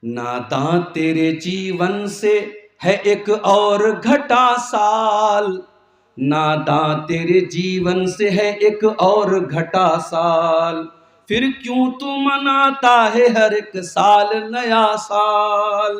ناداں تیرے جیون سے ہے ایک اور گھٹا سال، ناداں تیرے جیون سے ہے ایک اور گھٹا سال، پھر کیوں تو مناتا ہے ہر ایک سال نیا سال؟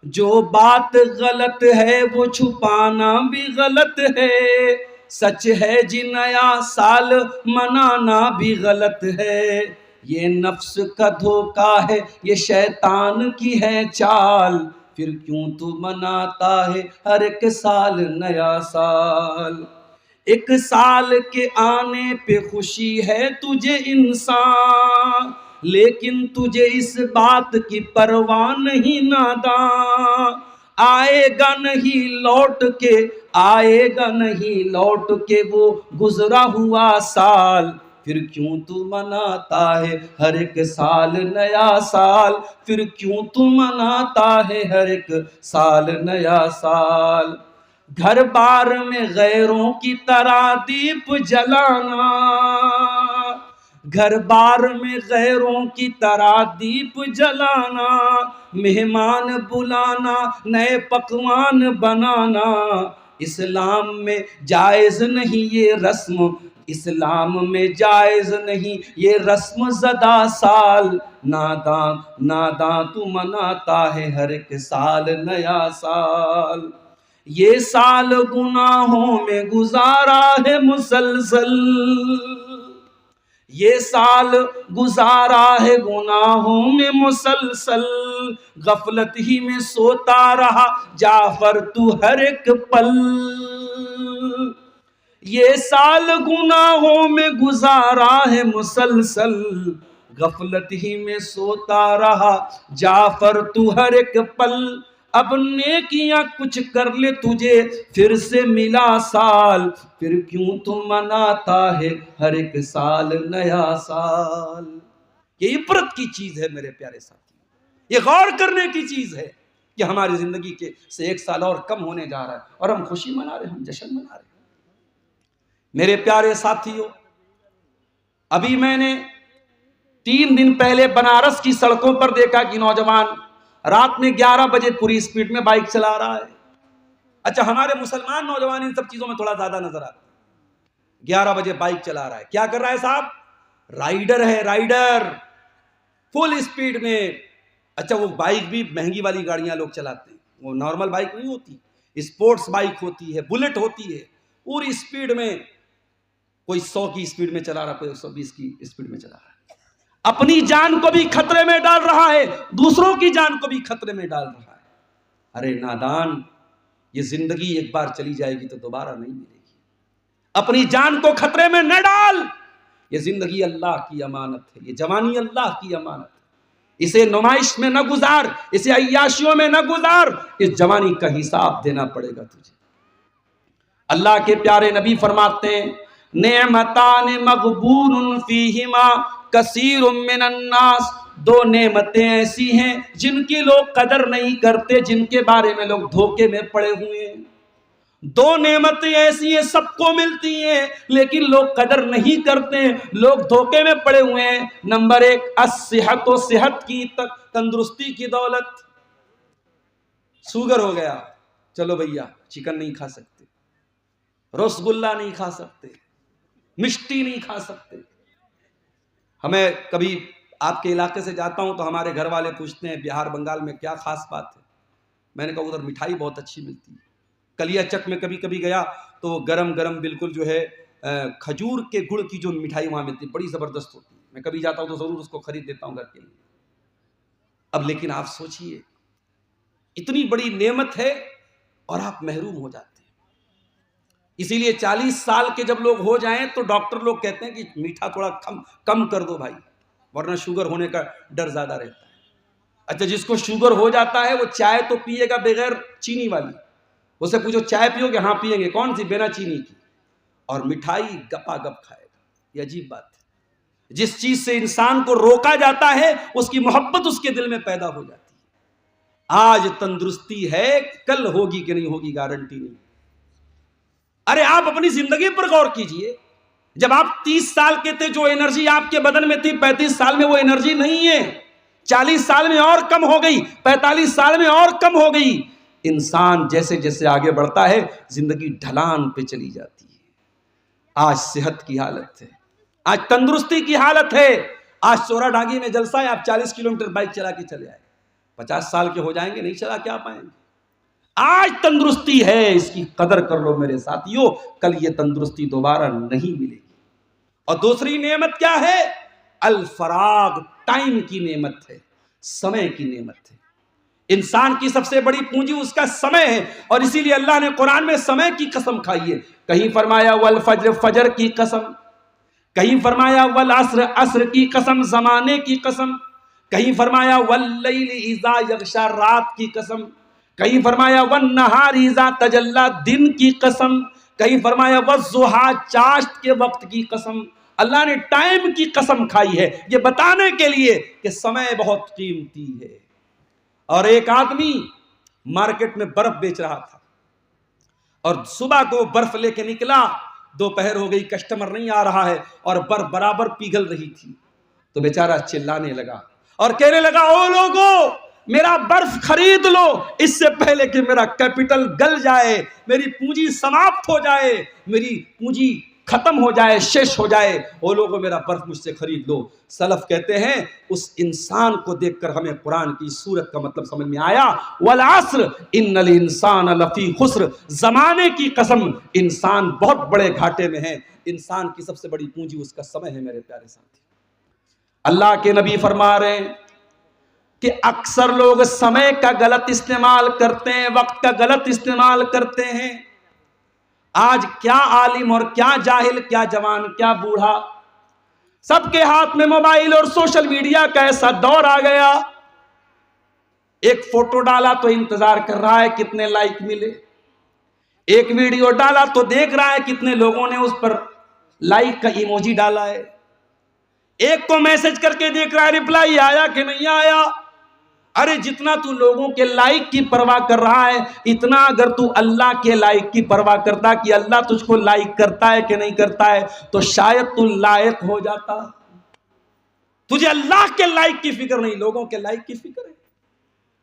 جو بات غلط ہے وہ چھپانا بھی غلط ہے، سچ ہے جی نیا سال منانا بھی غلط ہے، یہ نفس کا دھوکا ہے یہ شیطان کی ہے چال، پھر کیوں تو مناتا ہے ہر ایک سال نیا سال؟ ایک سال کے آنے پہ خوشی ہے تجھے انسان، لیکن تجھے اس بات کی پرواہ نہیں ناداں، آئے گا نہیں لوٹ کے، آئے گا نہیں لوٹ کے وہ گزرا ہوا سال، پھر کیوں تو مناتا ہے ہر ایک سال نیا سال، پھر کیوں تو مناتا ہے ہر ایک سال نیا سال؟ گھر بار میں غیروں کی طرح دیپ جلانا، گھر بار میں غیروں کی طرح دیپ جلانا، مہمان بلانا نئے پکوان بنانا، اسلام میں جائز نہیں یہ رسم، اسلام میں جائز نہیں یہ رسم زدہ سال، ناداں ناداں تو مناتا ہے ہر ایک سال نیا سال۔ یہ سال گناہوں میں گزارا ہے مسلسل، یہ سال گزارا ہے گناہوں میں مسلسل، غفلت ہی میں سوتا رہا جعفر تو ہر ایک پل، یہ سال گناہوں میں گزارا ہے مسلسل، غفلت ہی میں سوتا رہا جعفر تو ہر ایک پل، اب نیکیاں کچھ کر لے تجھے پھر سے ملا سال، پھر کیوں تو مناتا ہے ہر ایک سال نیا سال؟ یہ عبرت کی چیز ہے میرے پیارے ساتھی، یہ غور کرنے کی چیز ہے کہ ہماری زندگی کے سے ایک سال اور کم ہونے جا رہا ہے اور ہم خوشی منا رہے ہیں، ہم جشن منا رہے ہیں۔ میرے پیارے ساتھیوں، ابھی میں نے 3 دن پہلے بنارس کی سڑکوں پر دیکھا کہ نوجوان رات میں 11 بجے پوری سپیڈ میں بائک چلا رہا ہے۔ اچھا، ہمارے مسلمان نوجوان ان سب چیزوں میں تھوڑا زیادہ نظر آتا ہے۔ 11 بجے بائک چلا رہا ہے، کیا کر رہا ہے صاحب؟ رائیڈر ہے، رائیڈر فل سپیڈ میں۔ اچھا، وہ بائک بھی مہنگی والی گاڑیاں لوگ چلاتے ہیں، وہ نارمل بائک نہیں ہوتی، اسپورٹس بائک ہوتی ہے، بلٹ ہوتی ہے، پوری سپیڈ میں، کوئی 100 کی سپیڈ میں چلا رہا، کوئی 120 کی سپیڈ میں چلا رہا ہے، اپنی جان کو بھی خطرے میں ڈال رہا ہے، دوسروں کی جان کو بھی خطرے میں ڈال رہا ہے۔ ارے نادان، یہ زندگی ایک بار چلی جائے گی تو دوبارہ نہیں ملے گی، اپنی جان کو خطرے میں نہ ڈال، یہ زندگی اللہ کی امانت ہے، یہ جوانی اللہ کی امانت ہے، اسے نمائش میں نہ گزار، اسے عیاشیوں میں نہ گزار، اس جوانی کا حساب دینا پڑے گا تجھے۔ اللہ کے پیارے نبی فرماتے ہیں، نعمتان مغبون فیہما کثیر من الناس، 2 نعمتیں ایسی ہیں جن کی لوگ قدر نہیں کرتے، جن کے بارے میں لوگ دھوکے میں پڑے ہوئے ہیں۔ 2 نعمتیں ایسی ہیں سب کو ملتی ہیں لیکن لوگ قدر نہیں کرتے، لوگ دھوکے میں پڑے ہوئے ہیں۔ نمبر 1 الصحت، و صحت کی تندرستی کی دولت۔ شوگر ہو گیا، چلو بھیا چکن نہیں کھا سکتے، رسگلہ نہیں کھا سکتے، مشٹی نہیں کھا سکتے۔ ہمیں کبھی آپ کے علاقے سے جاتا ہوں تو ہمارے گھر والے پوچھتے ہیں بہار بنگال میں کیا خاص بات ہے؟ میں نے کہا ادھر مٹھائی بہت اچھی ملتی ہے۔ کلیا چک میں کبھی کبھی گیا تو گرم گرم بالکل جو ہے کھجور کے گڑ کی جو مٹھائی وہاں ملتی ہے، بڑی زبردست ہوتی ہے، میں کبھی جاتا ہوں تو ضرور اس کو خرید دیتا ہوں گھر کے لیے۔ اب لیکن آپ سوچئے، اتنی بڑی نعمت ہے اور آپ محروم ہو جاتے ہیں۔ اسی لیے 40 سال کے جب لوگ ہو جائیں تو ڈاکٹر لوگ کہتے ہیں کہ میٹھا تھوڑا کم کر دو بھائی، ورنہ شوگر ہونے کا ڈر زیادہ رہتا ہے۔ اچھا، جس کو شوگر ہو جاتا ہے وہ چائے تو پیے گا بغیر چینی والی، اسے پوچھو چائے پیو گے؟ ہاں پییں گے۔ کون سی؟ بنا چینی کی۔ اور مٹھائی گپا گپ کھائے گا۔ یہ عجیب بات ہے، جس چیز سے انسان کو روکا جاتا ہے اس کی محبت اس کے دل میں پیدا ہو جاتی ہے۔ آج تندرستی ہے، کل ہوگی کہ نہیں ہوگی گارنٹی نہیں۔ ارے آپ اپنی زندگی پر غور کیجئے، جب آپ 30 سال کے تھے جو انرجی آپ کے بدن میں تھی، 35 سال میں وہ انرجی نہیں ہے۔ 40 سال میں اور کم ہو گئی، 45 سال میں اور کم ہو گئی۔ انسان جیسے جیسے آگے بڑھتا ہے زندگی ڈھلان پہ چلی جاتی ہے۔ آج صحت کی حالت ہے، آج تندرستی کی حالت ہے، آج چورا ڈھانگی میں جلسہ ہے، آپ 40 کلومیٹر بائک چلا کے چلے آئے، 50 سال کے ہو جائیں گے نہیں چلا کے آ پائیں گے۔ آج تندرستی ہے، اس کی قدر کر لو میرے ساتھیو، کل یہ تندرستی دوبارہ نہیں ملے گی۔ اور دوسری نعمت کیا ہے؟ الفراغ، ٹائم کی نعمت ہے، سمے کی نعمت ہے۔ انسان کی سب سے بڑی پونجی اس کا سمے ہے، اور اسی لیے اللہ نے قرآن میں سمے کی قسم کھائی ہے۔ کہیں فرمایا والفجر، فجر کی قسم، کہیں فرمایا والعصر، عصر کی قسم، زمانے کی قسم، کہیں فرمایا واللیل اذا یغشا، رات کی قسم، کہیں فرمایا والنہار اذا تجلی، دن کی قسم، کہیں فرمایا والضحیٰ، چاشت کے وقت کی قسم۔ اللہ نے ٹائم کی قسم کھائی ہے، یہ بتانے کے لیے کہ سمے بہت قیمتی ہے۔ اور ایک آدمی مارکیٹ میں برف بیچ رہا تھا، اور صبح کو برف لے کے نکلا، دوپہر ہو گئی، کسٹمر نہیں آ رہا ہے، اور برف برابر پگھل رہی تھی، تو بیچارہ چلانے لگا اور کہنے لگا او لوگو میرا برف خرید لو، اس سے پہلے کہ میرا کیپٹل گل جائے، میری پونجی سماپت ہو جائے، میری پونجی ختم ہو جائے، شیش ہو جائے، وہ لوگوں میرا برف مجھ سے خرید لو۔ سلف کہتے ہیں اس انسان کو دیکھ کر ہمیں قرآن کی سورت کا مطلب سمجھ میں آیا، والعصر ان الانسان لفی خسر، زمانے کی قسم، انسان بہت بڑے گھاٹے میں ہے۔ انسان کی سب سے بڑی پونجی اس کا سمے ہے میرے پیارے ساتھی۔ اللہ کے نبی فرما رہے ہیں کہ اکثر لوگ سمے کا غلط استعمال کرتے ہیں، وقت کا غلط استعمال کرتے ہیں۔ آج کیا عالم اور کیا جاہل، کیا جوان کیا بوڑھا، سب کے ہاتھ میں موبائل اور سوشل میڈیا کا ایسا دور آ گیا، ایک فوٹو ڈالا تو انتظار کر رہا ہے کتنے لائک ملے، ایک ویڈیو ڈالا تو دیکھ رہا ہے کتنے لوگوں نے اس پر لائک کا ایموجی ڈالا ہے، ایک کو میسج کر کے دیکھ رہا ہے ریپلائی آیا کہ نہیں آیا۔ ارے جتنا تو لوگوں کے لائک کی پرواہ کر رہا ہے، اتنا اگر تو اللہ کے لائک کی پرواہ کرتا کہ اللہ تجھ کو لائک کرتا ہے کہ نہیں کرتا ہے، تو شاید تو لائق ہو جاتا۔ تجھے اللہ کے لائک کی فکر نہیں، لوگوں کے لائک کی فکر ہے۔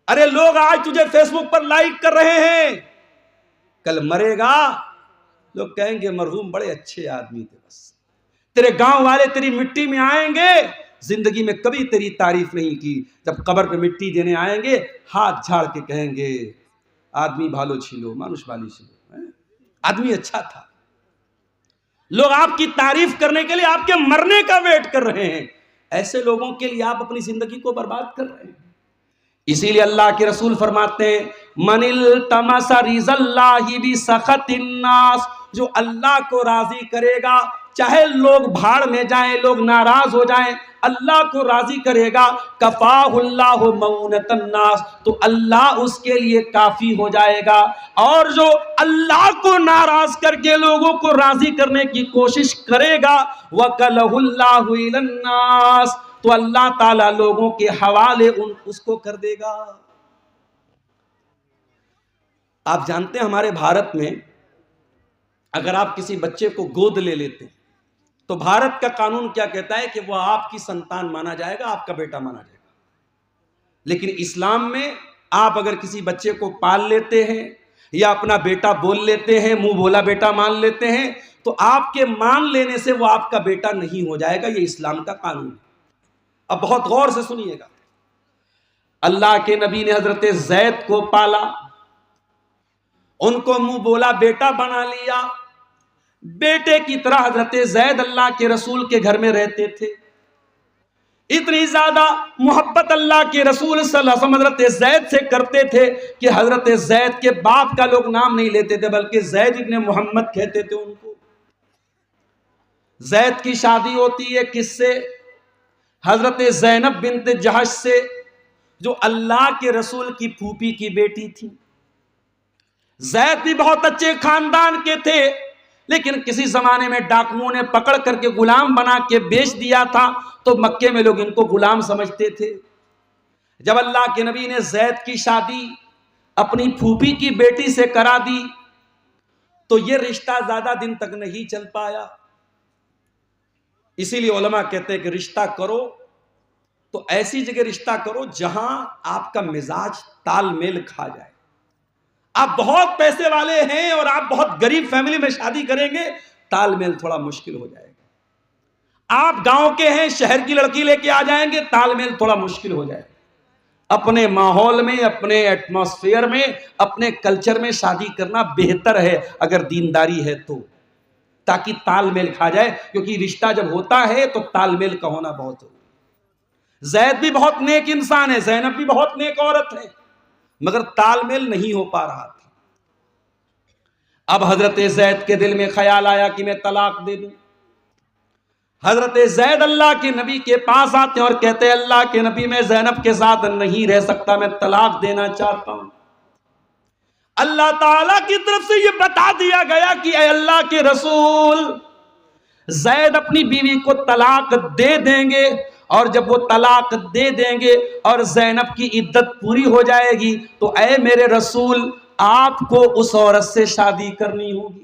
ارے لوگ آج تجھے فیس بک پر لائک کر رہے ہیں، کل مرے گا لوگ کہیں گے مرحوم بڑے اچھے آدمی تھے، بس تیرے گاؤں والے تیری مٹی میں آئیں گے، زندگی میں کبھی تیری تعریف نہیں کی، جب قبر پہ مٹی دینے آئیں گے ہاتھ جھاڑ کے کہیں گے آدمی بھالو چھیلو، مانوش بالی چھیلو، آدمی اچھا تھا۔ لوگ آپ کی تعریف کرنے کے لیے آپ کے مرنے کا ویٹ کر رہے ہیں، ایسے لوگوں کے لیے آپ اپنی زندگی کو برباد کر رہے ہیں۔ اسی لیے اللہ کے رسول فرماتے ہیں من التمس رضا اللہ بسخط الناس، جو اللہ کو راضی کرے گا، چاہے لوگ بھاڑ میں جائیں، لوگ ناراض ہو جائیں، اللہ کو راضی کرے گا، کفاہ اللہ مؤونۃ الناس، تو اللہ اس کے لیے کافی ہو جائے گا۔ اور جو اللہ کو ناراض کر کے لوگوں کو راضی کرنے کی کوشش کرے گا، وکلہ اللہ الی الناس، تو اللہ تعالیٰ لوگوں کے حوالے اس کو کر دے گا۔ آپ جانتے ہیں ہمارے بھارت میں اگر آپ کسی بچے کو گود لے لیتے تو بھارت کا قانون کیا کہتا ہے کہ وہ آپ کی سنتان مانا جائے گا، آپ کا بیٹا مانا جائے گا۔ لیکن اسلام میں آپ اگر کسی بچے کو پال لیتے ہیں یا اپنا بیٹا بول لیتے ہیں، منہ بولا بیٹا مان لیتے ہیں، تو آپ کے مان لینے سے وہ آپ کا بیٹا نہیں ہو جائے گا، یہ اسلام کا قانون ہے۔ اب بہت غور سے سنیے گا، اللہ کے نبی نے حضرت زید کو پالا، ان کو منہ بولا بیٹا بنا لیا، بیٹے کی طرح حضرت زید اللہ کے رسول کے گھر میں رہتے تھے۔ اتنی زیادہ محبت اللہ کے رسول صلی اللہ علیہ وسلم حضرت زید سے کرتے تھے کہ حضرت زید کے باپ کا لوگ نام نہیں لیتے تھے بلکہ زید ابن محمد کہتے تھے ان کو۔ زید کی شادی ہوتی ہے کس سے؟ حضرت زینب بنت جہش سے، جو اللہ کے رسول کی پھوپھی کی بیٹی تھی۔ زید بھی بہت اچھے خاندان کے تھے، لیکن کسی زمانے میں ڈاکوؤں نے پکڑ کر کے غلام بنا کے بیچ دیا تھا، تو مکے میں لوگ ان کو غلام سمجھتے تھے۔ جب اللہ کے نبی نے زید کی شادی اپنی پھوپھی کی بیٹی سے کرا دی تو یہ رشتہ زیادہ دن تک نہیں چل پایا۔ اسی لیے علماء کہتے ہیں کہ رشتہ کرو تو ایسی جگہ رشتہ کرو جہاں آپ کا مزاج تال میل کھا جائے. آپ بہت پیسے والے ہیں اور آپ بہت غریب فیملی میں شادی کریں گے, تال میل تھوڑا مشکل ہو جائے گا. آپ گاؤں کے ہیں, شہر کی لڑکی لے کے آ جائیں گے, تال میل تھوڑا مشکل ہو جائے گا. اپنے ماحول میں, اپنے ایٹماسفیئر میں, اپنے کلچر میں شادی کرنا بہتر ہے اگر دینداری ہے تو, تاکہ تال میل کھا جائے. کیونکہ رشتہ جب ہوتا ہے تو تال میل کا ہونا بہت ضروری. زید بھی بہت نیک انسان ہے, زینب بھی بہت نیک عورت ہے, مگر تال میل نہیں ہو پا رہا تھا. اب حضرت زید کے دل میں خیال آیا کہ میں طلاق دے دوں. حضرت زید اللہ کے نبی کے پاس آتے اور کہتے اللہ کے نبی میں زینب کے ساتھ نہیں رہ سکتا, میں طلاق دینا چاہتا ہوں. اللہ تعالیٰ کی طرف سے یہ بتا دیا گیا کہ اے اللہ کے رسول, زید اپنی بیوی کو طلاق دے دیں گے, اور جب وہ طلاق دے دیں گے اور زینب کی عدت پوری ہو جائے گی تو اے میرے رسول آپ کو اس عورت سے شادی کرنی ہوگی,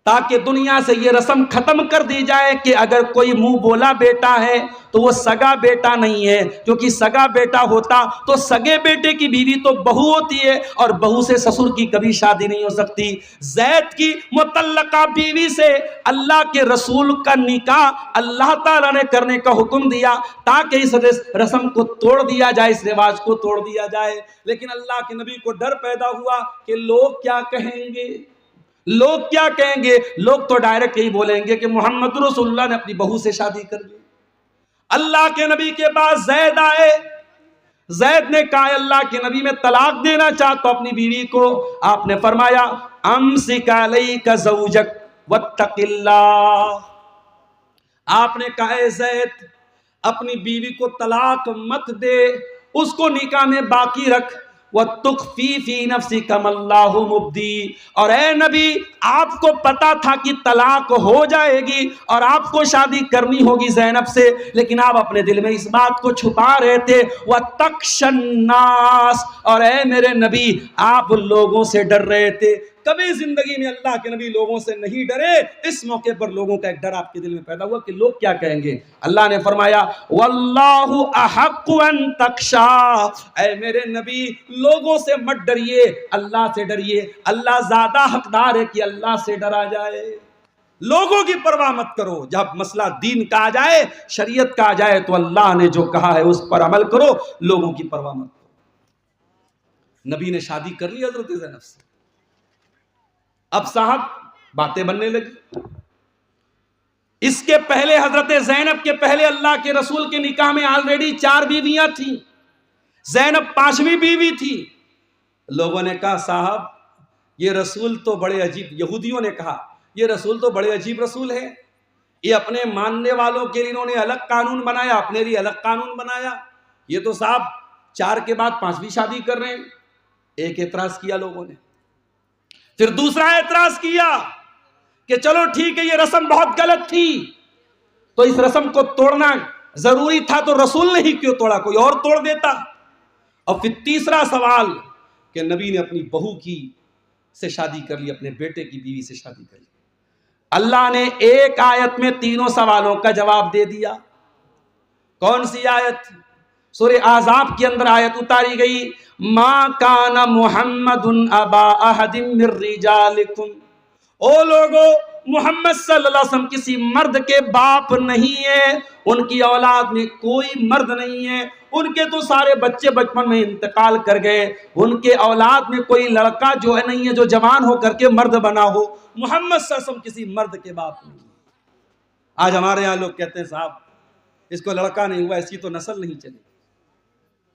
تاکہ دنیا سے یہ رسم ختم کر دی جائے کہ اگر کوئی منہ بولا بیٹا ہے تو وہ سگا بیٹا نہیں ہے. کیونکہ سگا بیٹا ہوتا تو سگے بیٹے کی بیوی تو بہو ہوتی ہے, اور بہو سے سسر کی کبھی شادی نہیں ہو سکتی. زید کی مطلقہ بیوی سے اللہ کے رسول کا نکاح اللہ تعالیٰ نے کرنے کا حکم دیا تاکہ اس رسم کو توڑ دیا جائے, اس رواج کو توڑ دیا جائے. لیکن اللہ کے نبی کو ڈر پیدا ہوا کہ لوگ کیا کہیں گے, لوگ کیا کہیں گے. لوگ تو ڈائریکٹ یہی بولیں گے کہ محمد رسول اللہ نے اپنی بہو سے شادی کر لی. اللہ کے نبی کے پاس زید آئے. زید نے کہا اللہ کے نبی میں طلاق دینا چاہتا ہوں اپنی بیوی کو. آپ نے فرمایا امسک علیک زوجک واتق اللہ. آپ نے کہا اے زید اپنی بیوی کو طلاق مت دے, اس کو نکاح میں باقی رکھ. وَتُخْفِي فِي نَفْسِكَ مَا اللَّهُ مُبْدِي. اور اے نبی آپ کو پتا تھا کہ طلاق ہو جائے گی اور آپ کو شادی کرنی ہوگی زینب سے, لیکن آپ اپنے دل میں اس بات کو چھپا رہے تھے. وَتَخْشَى النَّاسَ. اور اے میرے نبی آپ لوگوں سے ڈر رہے تھے. کبھی زندگی میں اللہ کے نبی لوگوں سے نہیں ڈرے, اس موقع پر لوگوں کا ایک ڈر آپ کے دل میں پیدا ہوا کہ لوگ کیا کہیں گے. اللہ نے فرمایا واللہ احق ان تخشى. اے میرے نبی لوگوں سے مت ڈریے, اللہ سے ڈریے. اللہ زیادہ حقدار ہے کہ اللہ سے ڈرا جائے. لوگوں کی پرواہ مت کرو. جب مسئلہ دین کا آ جائے, شریعت کا آ جائے تو اللہ نے جو کہا ہے اس پر عمل کرو, لوگوں کی پرواہ مت کرو. نبی نے شادی کر لی حضرت زینب سے. اب صاحب باتیں بننے لگی. اس کے پہلے حضرت زینب کے پہلے اللہ کے رسول کے نکاح میں آلریڈی 4 بیویاں تھیں. زینب 5ویں بیوی تھی. لوگوں نے کہا صاحب یہ رسول تو بڑے عجیب, یہودیوں نے کہا یہ رسول تو بڑے عجیب رسول ہے, یہ اپنے ماننے والوں کے لیے انہوں نے الگ قانون بنایا, اپنے لیے الگ قانون بنایا. یہ تو صاحب 4 کے بعد 5ویں شادی کر رہے ہیں. ایک اعتراض کیا لوگوں نے. پھر دوسرا اعتراض کیا کہ چلو ٹھیک ہے یہ رسم بہت غلط تھی, تو اس رسم کو توڑنا ضروری تھا تو رسول نے ہی کیوں توڑا, کوئی اور توڑ دیتا. اور پھر تیسرا سوال کہ نبی نے اپنی بہو کی سے شادی کر لی, اپنے بیٹے کی بیوی سے شادی کر لی. اللہ نے ایک آیت میں تینوں سوالوں کا جواب دے دیا. کون سی آیت؟ سورہ احزاب کے اندر آیت اتاری گئی ما کان محمد ابا احد من رجالکم. او لوگو محمد صلی اللہ علیہ وسلم کسی مرد کے باپ نہیں ہے, ان کی اولاد میں کوئی مرد نہیں ہے, ان کے تو سارے بچے بچپن میں انتقال کر گئے, ان کے اولاد میں کوئی لڑکا جو ہے نہیں ہے جو جوان ہو کر کے مرد بنا ہو. محمد صلی اللہ علیہ وسلم کسی مرد کے باپ نہیں. آج ہمارے یہاں لوگ کہتے ہیں صاحب اس کو لڑکا نہیں ہوا, اس کی تو نسل نہیں چلی.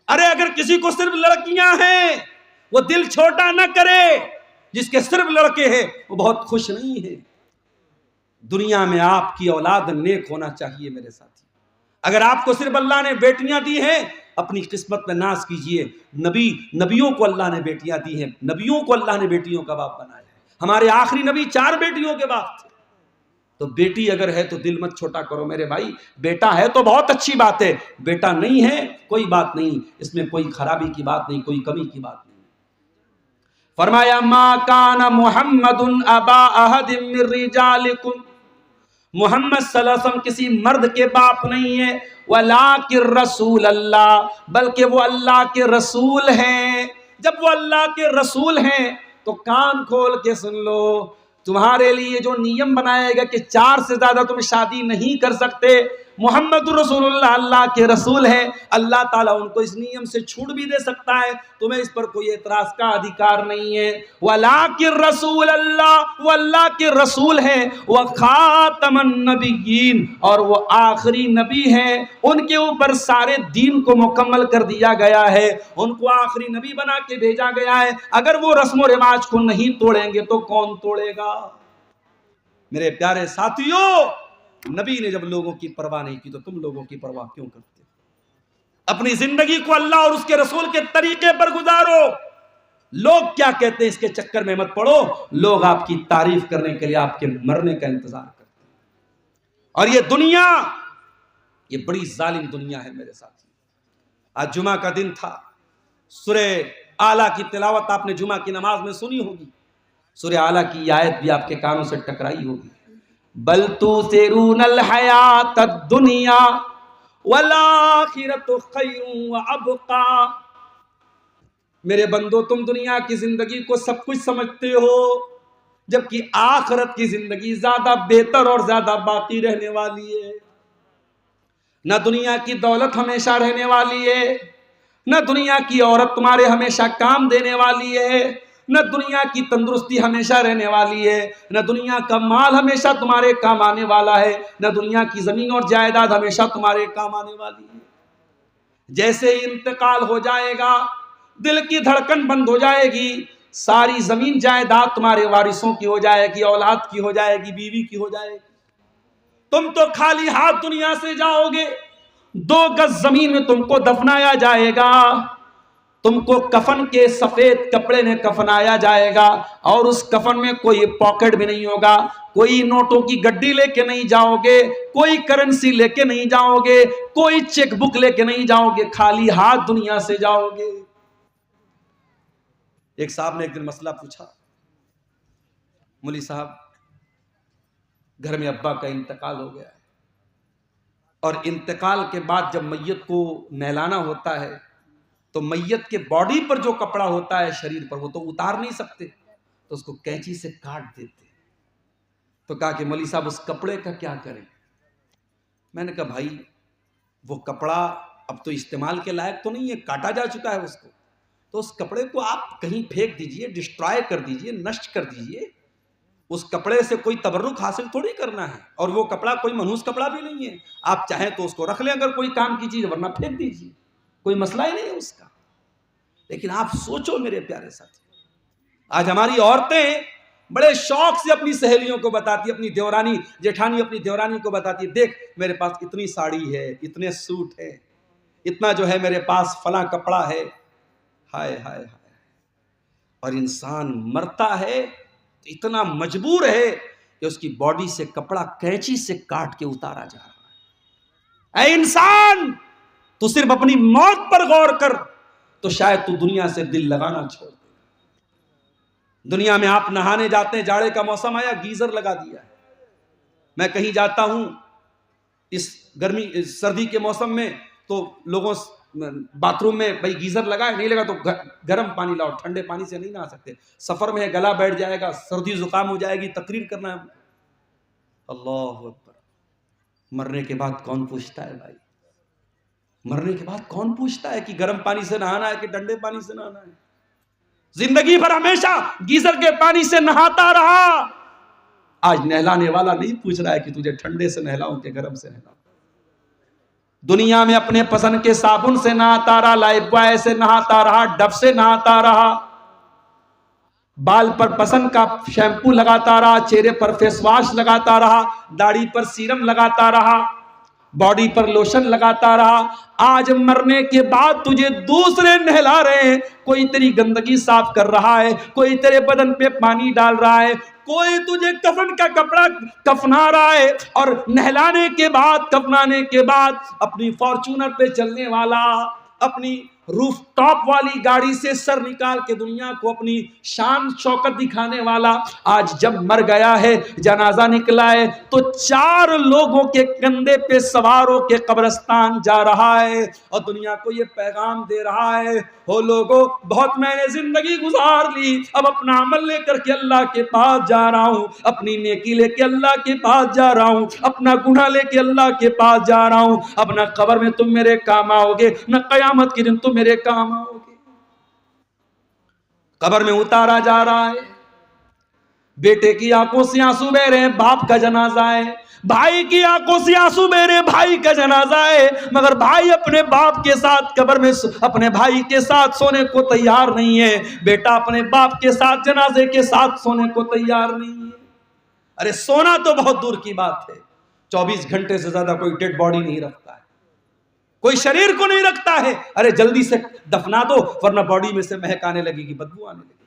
ارے اگر کسی کو صرف لڑکیاں ہیں وہ دل چھوٹا نہ کرے, جس کے صرف لڑکے ہیں وہ بہت خوش نہیں ہے. دنیا میں آپ کی اولاد نیک ہونا چاہیے میرے ساتھی. اگر آپ کو صرف اللہ نے بیٹیاں دی ہیں اپنی قسمت میں ناز کیجئے. نبیوں کو اللہ نے بیٹیاں دی ہیں, نبیوں کو اللہ نے بیٹیوں کا باپ بنایا ہے. ہمارے آخری نبی 4 بیٹیوں کے باپ تھے. تو بیٹی اگر ہے تو دل مت چھوٹا کرو میرے بھائی. بیٹا ہے تو بہت اچھی بات ہے, بیٹا نہیں ہے کوئی بات نہیں, اس میں کوئی خرابی کی بات نہیں, کوئی کمی کی بات نہیں. فرمایا ما کان محمد ابا احد من رجالکم. محمد صلی اللہ علیہ وسلم کسی مرد کے باپ نہیں ہے. وَلَٰكِن رَّسُولَ اللہ، بلکہ وہ اللہ کے رسول ہیں۔ جب وہ اللہ کے رسول ہیں تو کان کھول کے سن لو، تمہارے لیے جو نیم بنائے گا کہ 4 سے زیادہ تم شادی نہیں کر سکتے، محمد رسول اللہ اللہ کے رسول ہیں، اللہ تعالیٰ ان کو اس نیم سے چھوٹ بھی دے سکتا ہے، تمہیں اس پر کوئی اعتراض کا ادھیکار نہیں ہے۔ وَلَٰكِن رَّسُولَ اللہ، وہ اللہ کے رسول ہیں، وَخَاتَمَ النَّبِيِّينَ، اور وہ آخری نبی ہیں، ان کے اوپر سارے دین کو مکمل کر دیا گیا ہے، ان کو آخری نبی بنا کے بھیجا گیا ہے۔ اگر وہ رسم و رواج کو نہیں توڑیں گے تو کون توڑے گا؟ میرے پیارے ساتھیوں، نبی نے جب لوگوں کی پرواہ نہیں کی تو تم لوگوں کی پرواہ کیوں کرتے؟ اپنی زندگی کو اللہ اور اس کے رسول کے طریقے پر گزارو۔ لوگ کیا کہتے ہیں اس کے چکر میں مت پڑو، لوگ آپ کی تعریف کرنے کے لیے آپ کے مرنے کا انتظار کرتے ہیں۔ اور یہ دنیا، یہ بڑی ظالم دنیا ہے میرے ساتھی۔ آج جمعہ کا دن تھا، سورہ اعلیٰ کی تلاوت آپ نے جمعہ کی نماز میں سنی ہوگی، سورہ اعلیٰ کی آیت بھی آپ کے کانوں سے ٹکرائی ہوگی، بل تؤثرون الحیات الدنیا والآخرۃ خیر وابقی۔ میرے بندو، تم دنیا کی زندگی کو سب کچھ سمجھتے ہو، جبکہ آخرت کی زندگی زیادہ بہتر اور زیادہ باقی رہنے والی ہے۔ نہ دنیا کی دولت ہمیشہ رہنے والی ہے، نہ دنیا کی عورت تمہارے ہمیشہ کام دینے والی ہے، نہ دنیا کی تندرستی ہمیشہ رہنے والی ہے، نہ دنیا کا مال ہمیشہ تمہارے کام آنے والا ہے، نہ دنیا کی زمین اور جائیداد ہمیشہ تمہارے کام آنے والی ہے۔ جیسے ہی انتقال ہو جائے گا، دل کی دھڑکن بند ہو جائے گی، ساری زمین جائیداد تمہارے وارثوں کی ہو جائے گی، اولاد کی ہو جائے گی، بیوی کی ہو جائے گی۔ تم تو خالی ہاتھ دنیا سے جاؤ گے، 2 گز زمین میں تم کو دفنایا جائے گا، تم کو کفن کے سفید کپڑے میں کفنایا جائے گا، اور اس کفن میں کوئی پاکٹ بھی نہیں ہوگا، کوئی نوٹوں کی گڈی لے کے نہیں جاؤ گے، کوئی کرنسی لے کے نہیں جاؤ گے، کوئی چیک بک لے کے نہیں جاؤ گے، خالی ہاتھ دنیا سے جاؤ گے۔ ایک صاحب نے ایک دن مسئلہ پوچھا، مولوی صاحب گھر میں ابا کا انتقال ہو گیا ہے، اور انتقال کے بعد جب میت کو نہلانا ہوتا ہے تو میت کے باڈی پر جو کپڑا ہوتا ہے شریر پر، وہ تو اتار نہیں سکتے، تو اس کو کینچی سے کاٹ دیتے۔ تو کہا کہ مولوی صاحب اس کپڑے کا کیا کریں؟ میں نے کہا بھائی وہ کپڑا اب تو استعمال کے لائق تو نہیں ہے، کاٹا جا چکا ہے اس کو، تو اس کپڑے کو آپ کہیں پھینک دیجئے، ڈسٹرائے کر دیجئے، نشٹ کر دیجئے۔ اس کپڑے سے کوئی تبرک حاصل تھوڑی کرنا ہے، اور وہ کپڑا کوئی منحوس کپڑا بھی نہیں ہے، آپ چاہیں تو اس کو رکھ لیں اگر کوئی کام کی چیز، ورنہ پھینک دیجئے، کوئی مسئلہ ہی نہیں ہے اس کا۔ لیکن آپ سوچو میرے پیارے ساتھی، آج ہماری عورتیں بڑے شوق سے اپنی سہیلیوں کو بتاتی، اپنی دیورانی جیٹھانی اپنی دیورانی کو بتاتی، دیکھ میرے پاس اتنی ساڑی ہے، اتنے سوٹ ہے، اتنا جو ہے میرے پاس فلاں کپڑا ہے۔ ہائے ہائے ہائے، اور انسان مرتا ہے تو اتنا مجبور ہے کہ اس کی باڈی سے کپڑا کینچی سے کاٹ کے اتارا جا رہا ہے۔ اے انسان، تو صرف اپنی موت پر غور کر تو شاید تو دنیا سے دل لگانا چھوڑ دے۔ دنیا میں آپ نہانے جاتے ہیں، جاڑے کا موسم آیا، گیزر لگا دیا ہے۔ میں کہیں جاتا ہوں اس سردی کے موسم میں تو لوگوں باتھ روم میں بھائی گیزر لگائے، نہیں لگا تو گرم پانی لاؤ، ٹھنڈے پانی سے نہیں نہا سکتے، سفر میں گلا بیٹھ جائے گا، سردی زکام ہو جائے گی، تقریر کرنا ہے۔ اللہ اکبر، مرنے کے بعد کون پوچھتا ہے بھائی؟ مرنے کے بعد کون پوچھتا ہے کہ گرم پانی سے نہانا ہے کہ ٹھنڈے پانی سے نہانا ہے؟ زندگی بھر ہمیشہ گیزر کے پانی سے نہاتا رہا، آج نہلانے والا نہیں پوچھ رہا ہے کہ تجھے ٹھنڈے سے نہلاؤں کہ گرم سے نہلاؤں۔ دنیا میں اپنے پسند کے صابن سے نہاتا رہا، لائف بوائے سے نہاتا رہا، ڈب سے نہاتا رہا، بال پر پسند کا شیمپو لگاتا رہا، چہرے پر فیس واش لگاتا رہا، داڑھی پر سیرم لگاتا رہا، باڈی پر لوشن لگاتا رہا۔ آج مرنے کے بعد تجھے دوسرے نہلا رہے ہیں، کوئی تیری گندگی صاف کر رہا ہے، کوئی تیرے بدن پہ پانی ڈال رہا ہے، کوئی تجھے کفن کا کپڑا کفنا رہا ہے، اور نہلانے کے بعد کفنانے کے بعد اپنی فارچونر پہ چلنے والا، اپنی روف ٹاپ والی گاڑی سے سر نکال کے دنیا کو اپنی شان شوکت دکھانے والا آج جب مر گیا ہے، جنازہ نکلا ہے تو 4 لوگوں کے کندھے پہ سوار ہو کے قبرستان جا رہا ہے اور دنیا کو یہ پیغام دے رہا ہے، ہو لوگوں بہت میں نے زندگی گزار لی، اب اپنا عمل لے کر کے اللہ کے پاس جا رہا ہوں، اپنی نیکی لے کے اللہ کے پاس جا رہا ہوں، اپنا گناہ لے کے اللہ کے پاس جا رہا ہوں، اب نہ قبر میں تم میرے کام آؤ گے، نہ قیامت کے دن تم میرے کام آؤ گے۔ قبر میں اتارا جا رہا ہے، بیٹے کی آنکھوں سے آنسو بہ رہے ہیں، باپ کا جنازہ ہے، بھائی کی آنکھوں سے آنسو بہ رہے ہیں، بھائی کا جنازہ ہے، مگر بھائی اپنے باپ کے ساتھ قبر میں اپنے بھائی کے ساتھ سونے کو تیار نہیں ہے، بیٹا اپنے باپ کے ساتھ جنازے کے ساتھ سونے کو تیار نہیں ہے۔ ارے سونا تو بہت دور کی بات ہے، 24 گھنٹے سے زیادہ کوئی ڈیڈ باڈی نہیں رکھتا ہے، کوئی شریر کو نہیں رکھتا ہے، ارے جلدی سے دفنا دو ورنہ باڈی میں سے مہک آنے لگے گی، بدبو آنے لگے گی۔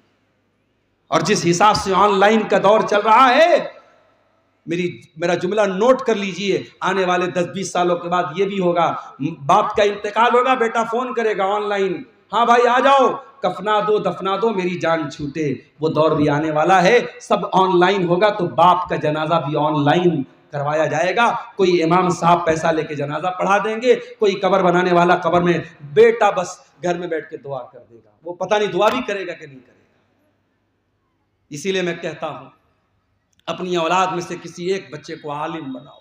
اور جس حساب سے آن لائن کا دور چل رہا ہے، میرا جملہ نوٹ کر لیجئے، آنے والے 10-20 سالوں کے بعد یہ بھی ہوگا، باپ کا انتقال ہوگا، بیٹا فون کرے گا آن لائن، ہاں بھائی آ جاؤ، کفنا دو دفنا دو میری جان چھوٹے، وہ دور بھی آنے والا ہے، سب آن لائن ہوگا تو باپ کا جنازہ بھی آن لائن کروایا جائے گا، کوئی امام صاحب پیسہ لے کے جنازہ پڑھا دیں گے، کوئی قبر بنانے والا قبر میں، بیٹا بس گھر میں بیٹھ کے دعا کر دے گا، وہ پتہ نہیں دعا بھی کرے گا کہ نہیں کرے گا۔ اسی لیے میں کہتا ہوں اپنی اولاد میں سے کسی ایک بچے کو عالم بناؤ۔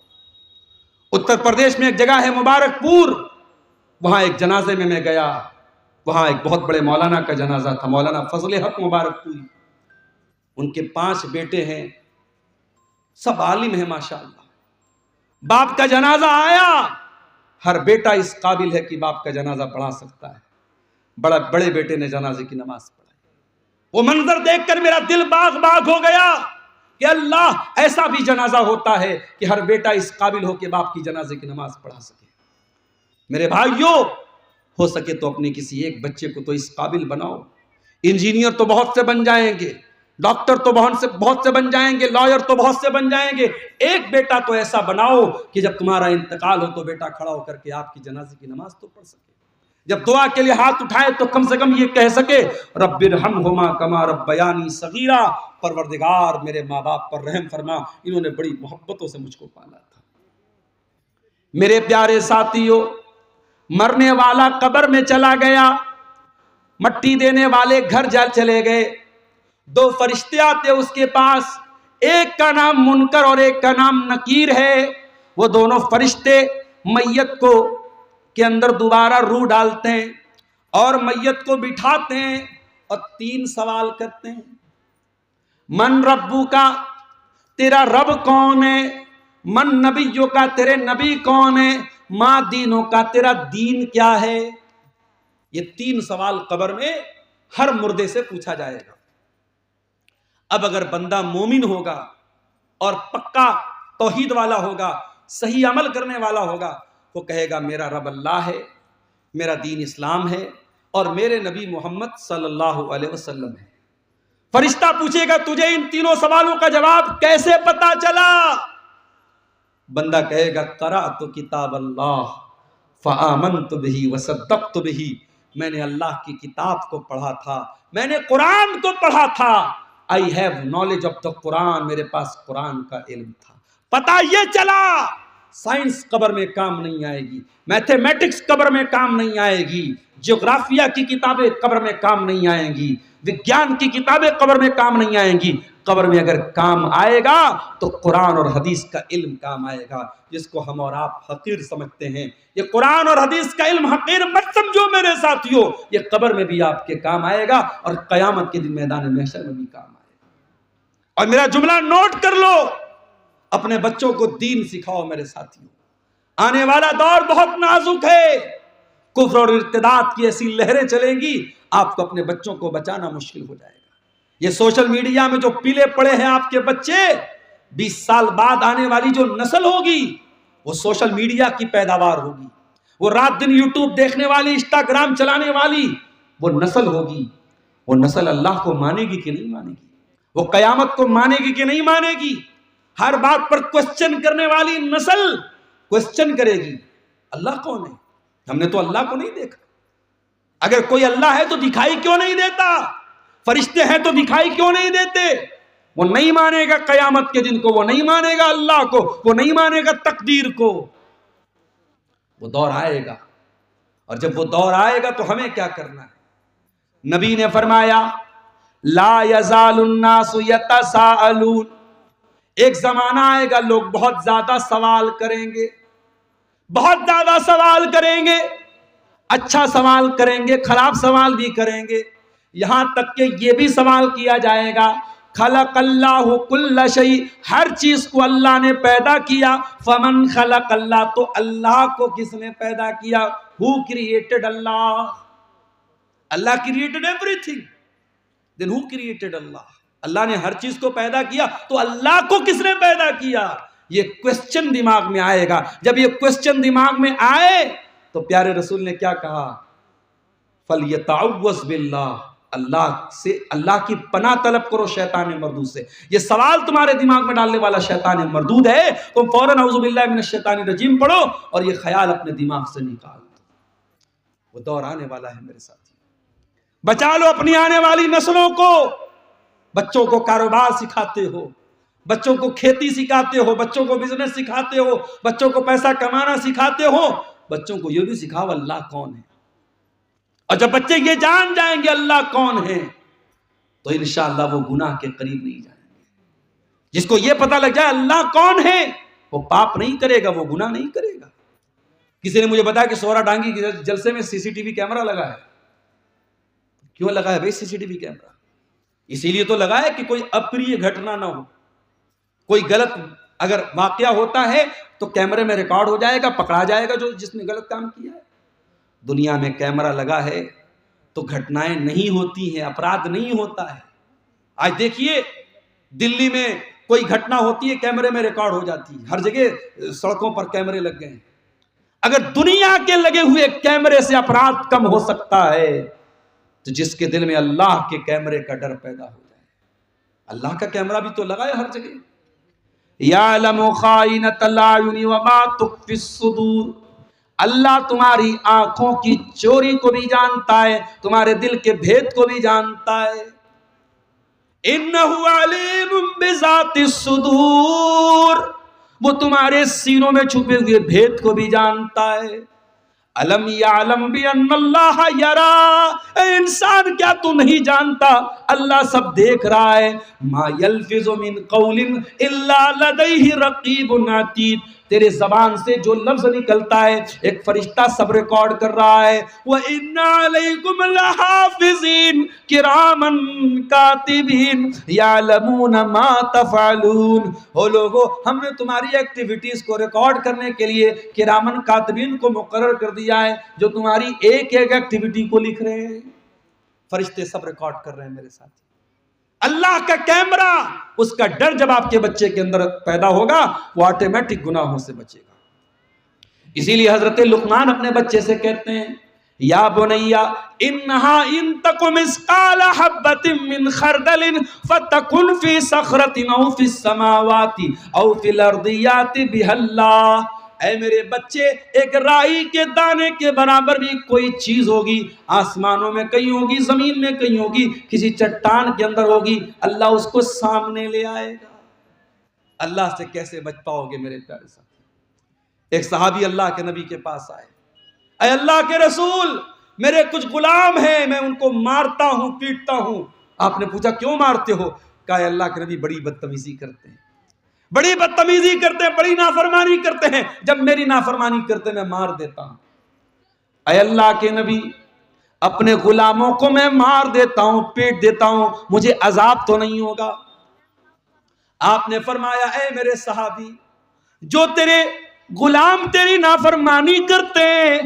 اتر پردیش میں ایک جگہ ہے مبارک پور، وہاں ایک جنازے میں گیا، وہاں ایک بہت بڑے مولانا کا جنازہ تھا، مولانا فضل حق مبارک پوری، ان کے 5 بیٹے ہیں، سب عالم ہیں ماشاءاللہ۔ باپ کا جنازہ آیا، ہر بیٹا اس قابل ہے کہ باپ کا جنازہ پڑھا سکتا ہے، بڑے بیٹے نے جنازے کی نماز پڑھائی۔ وہ منظر دیکھ کر میرا دل باغ باغ ہو گیا کہ اللہ ایسا بھی جنازہ ہوتا ہے کہ ہر بیٹا اس قابل ہو کہ باپ کی جنازے کی نماز پڑھا سکے۔ میرے بھائیوں، ہو سکے تو اپنے کسی ایک بچے کو تو اس قابل بناؤ۔ انجینئر تو بہت سے بن جائیں گے، ڈاکٹر تو بہت سے بن جائیں گے، لائر تو بہت سے بن جائیں گے، ایک بیٹا تو ایسا بناؤ کہ جب تمہارا انتقال ہو تو بیٹا کھڑا ہو کر کے آپ کی جنازے کی نماز تو پڑھ سکے، جب دعا کے لیے ہاتھ اٹھائے تو کم سے کم یہ کہہ سکے رب ارحمہما کما ربیانی صغیرا، پروردگار میرے ماں باپ پر رحم فرما، انہوں نے بڑی محبتوں سے مجھ کو پالا تھا۔ میرے پیارے ساتھیوں، مرنے والا قبر میں چلا گیا، مٹی دینے والے گھر جا چلے گئے، 2 فرشتے آتے اس کے پاس، ایک کا نام منکر اور ایک کا نام نکیر ہے، وہ دونوں فرشتے میت کو کے اندر دوبارہ روح ڈالتے ہیں اور میت کو بٹھاتے ہیں اور 3 سوال کرتے ہیں، من ربو کا، تیرا رب کون ہے، من نبیوں کا، تیرے نبی کون ہے، ماں دینوں کا، تیرا دین کیا ہے۔ یہ 3 سوال قبر میں ہر مردے سے پوچھا جائے گا۔ اب اگر بندہ مومن ہوگا اور پکا توحید والا ہوگا، صحیح عمل کرنے والا ہوگا، وہ کہے گا میرا رب اللہ ہے، میرا دین اسلام ہے اور میرے نبی محمد صلی اللہ علیہ وسلم ہے۔ فرشتہ پوچھے گا تجھے ان 3 سوالوں کا جواب کیسے پتا چلا؟ بندہ کہے گا قرأت کتاب اللہ فآمنت بہ وصدقت بہ، میں نے اللہ کی کتاب کو پڑھا تھا، میں نے قرآن کو پڑھا تھا، I have knowledge of the قرآن، میرے پاس قرآن کا علم تھا۔ پتہ یہ چلا سائنس قبر میں کام نہیں آئے گی، میتھمیٹکس قبر میں کام نہیں آئے گی، جغرافیہ کی کتابیں قبر میں کام نہیں آئیں گی، وگیان کی کتابیں قبر میں کام نہیں آئیں گی، قبر میں اگر کام آئے گا تو قرآن اور حدیث کا علم کام آئے گا، جس کو ہم اور آپ حقیر سمجھتے ہیں۔ یہ قرآن اور حدیث کا علم حقیر مت سمجھو میرے ساتھیوں، یہ قبر میں بھی آپ کے کام آئے گا اور قیامت کے دن میدان محشر میں بھی کام آئے گا۔ اور میرا جملہ نوٹ کر لو، اپنے بچوں کو دین سکھاؤ میرے ساتھیوں، آنے والا دور بہت نازک ہے، کفر اور ارتداد کی ایسی لہریں چلیں گی، آپ کو اپنے بچوں کو بچانا مشکل ہو جائے گا۔ یہ سوشل میڈیا میں جو پیلے پڑے ہیں آپ کے بچے، 20 سال بعد آنے والی جو نسل ہوگی وہ سوشل میڈیا کی پیداوار ہوگی، وہ رات دن یوٹیوب دیکھنے والی، انسٹاگرام چلانے والی وہ نسل ہوگی۔ وہ نسل اللہ کو مانے گی کہ نہیں مانے گی؟ وہ قیامت کو مانے گی کہ نہیں مانے گی؟ ہر بات پر کوسچن کرنے والی نسل کوسچن کرے گی اللہ کون ہے؟ ہم نے تو اللہ کو نہیں دیکھا۔ اگر کوئی اللہ ہے تو دکھائی کیوں نہیں دیتا؟ فرشتے ہیں تو دکھائی کیوں نہیں دیتے؟ وہ نہیں مانے گا قیامت کے دن کو، وہ نہیں مانے گا اللہ کو، وہ نہیں مانے گا تقدیر کو۔ وہ دور آئے گا، اور جب وہ دور آئے گا تو ہمیں کیا کرنا ہے؟ نبی نے فرمایا لا یزال الناس یتساءلون، ایک زمانہ آئے گا لوگ بہت زیادہ سوال کریں گے، بہت زیادہ سوال کریں گے، اچھا سوال کریں گے، خراب سوال بھی کریں گے، یہاں تک کہ یہ بھی سوال کیا جائے گا خلق اللہ کل شیء، ہر چیز کو اللہ نے پیدا کیا، فمن خلق اللہ، تو اللہ کو کس نے پیدا کیا؟ Who created Allah, Allah created everything, then who created Allah, Allah نے ہر چیز کو پیدا کیا، تو اللہ کو کس نے پیدا کیا؟ یہ کوسچن دماغ میں آئے گا۔ جب یہ کوسچن دماغ میں آئے تو پیارے رسول نے کیا کہا؟ فَلْيَتَعَوَّذْ بِاللَّهِ، اللہ سے، اللہ کی پناہ طلب کرو شیطان مردود سے۔ یہ سوال تمہارے دماغ میں ڈالنے والا شیطان مردود ہے، تم فوراً اعوذ باللہ من الشیطان الرجیم پڑھو اور یہ خیال اپنے دماغ سے نکال دو۔ وہ دور آنے والا ہے میرے ساتھی، بچا لو اپنی آنے والی نسلوں کو۔ بچوں کو کاروبار سکھاتے ہو، بچوں کو کھیتی سکھاتے ہو، بچوں کو بزنس سکھاتے ہو، بچوں کو پیسہ کمانا سکھاتے ہو، بچوں کو یہ بھی سکھاؤ اللہ کون ہے۔ اور جب بچے یہ جان جائیں گے اللہ کون ہے تو انشاءاللہ وہ گناہ کے قریب نہیں جائیں گے۔ جس کو یہ پتہ لگ جائے اللہ کون ہے وہ پاپ نہیں کرے گا، وہ گناہ نہیں کرے گا۔ کسی نے مجھے بتایا کہ سورا ڈانگی کے جلسے میں سی سی ٹی وی کیمرہ لگا ہے۔ کیوں لگا ہے بھائی سی سی ٹی وی کیمرہ؟ اسی لیے تو لگا ہے کہ کوئی اپریہ گھٹنا نہ ہو، کوئی غلط اگر واقعہ ہوتا ہے تو کیمرے میں ریکارڈ ہو جائے گا، پکڑا جائے گا جس نے غلط کام کیا ہے۔ دنیا میں کیمرہ لگا ہے تو گھٹنائیں نہیں ہوتی ہیں، اپرادھ نہیں ہوتا ہے۔ آج دیکھیے دلی میں کوئی گھٹنا ہوتی ہے کیمرے میں ریکارڈ ہو جاتی ہے، ہر جگہ سڑکوں پر کیمرے لگ گئے ہیں۔ اگر دنیا کے لگے ہوئے کیمرے سے اپرادھ کم ہو سکتا ہے تو جس کے دل میں اللہ کے کیمرے کا ڈر پیدا ہو جائے۔ اللہ کا کیمرہ بھی تو لگا ہے ہر جگہ۔ یعلم خائنۃ الاعین وما تخفی الصدور، اللہ تمہاری آنکھوں کی چوری کو بھی جانتا ہے، تمہارے دل کے بھید کو بھی جانتا ہے۔ انہ علیم بذات الصدور، وہ تمہارے سینوں میں چھپے ہوئے بھید کو بھی جانتا ہے۔ الم یعلم بان اللہ یری، اے انسان کیا تو نہیں جانتا اللہ سب دیکھ رہا ہے۔ ما یلفظ من قول الا لدیہ رقیب عتید، تیرے زبان سے جو لفظ نکلتا ہے ایک فرشتہ سب ریکارڈ کر رہا ہے۔ وَإِنَّ عَلَيْكُمْ لَحَافِظِينَ كِرَامًا كَاتِبِينَ يَعْلَمُونَ مَا تَفْعَلُونَ، او لوگو ہم نے تمہاری ایکٹیویٹیز کو ریکارڈ کرنے کے لیے کرامن کاتبین کو مقرر کر دیا ہے جو تمہاری ایک ایک ایکٹیویٹی کو لکھ رہے ہیں۔ فرشتے سب ریکارڈ کر رہے ہیں میرے ساتھ۔ اللہ کا کیمرہ، اس کا ڈر جب آپ کے بچے کے اندر پیدا ہوگا وہ آٹومیٹک گناہوں سے بچے گا۔ اسی لیے حضرت لقمان اپنے بچے سے کہتے ہیں یا بنیا انہا ان تک مثقال حبۃ من خردل فتکن فی صخرۃ او فی السماوات او فی الارض یأت بها اللہ، اے میرے بچے ایک رائی کے دانے کے برابر بھی کوئی چیز ہوگی، آسمانوں میں کہیں ہوگی، زمین میں کہیں ہوگی، کسی چٹان کے اندر ہوگی، اللہ اس کو سامنے لے آئے گا۔ اللہ سے کیسے بچ پاؤ گے میرے پیارے ساتھی؟ ایک صحابی اللہ کے نبی کے پاس آئے، اے اللہ کے رسول میرے کچھ غلام ہیں، میں ان کو مارتا ہوں پیٹتا ہوں۔ آپ نے پوچھا کیوں مارتے ہو؟ کہا اے اللہ کے نبی بڑی بدتمیزی کرتے ہیں، بڑی بدتمیزی کرتے ہیں، بڑی نافرمانی کرتے ہیں، جب میری نافرمانی کرتے میں مار دیتا ہوں۔ اے اللہ کے نبی اپنے غلاموں کو میں مار دیتا ہوں، پیٹ دیتا ہوں، مجھے عذاب تو نہیں ہوگا؟ آپ نے فرمایا اے میرے صحابی جو تیرے غلام تیری نافرمانی کرتے ہیں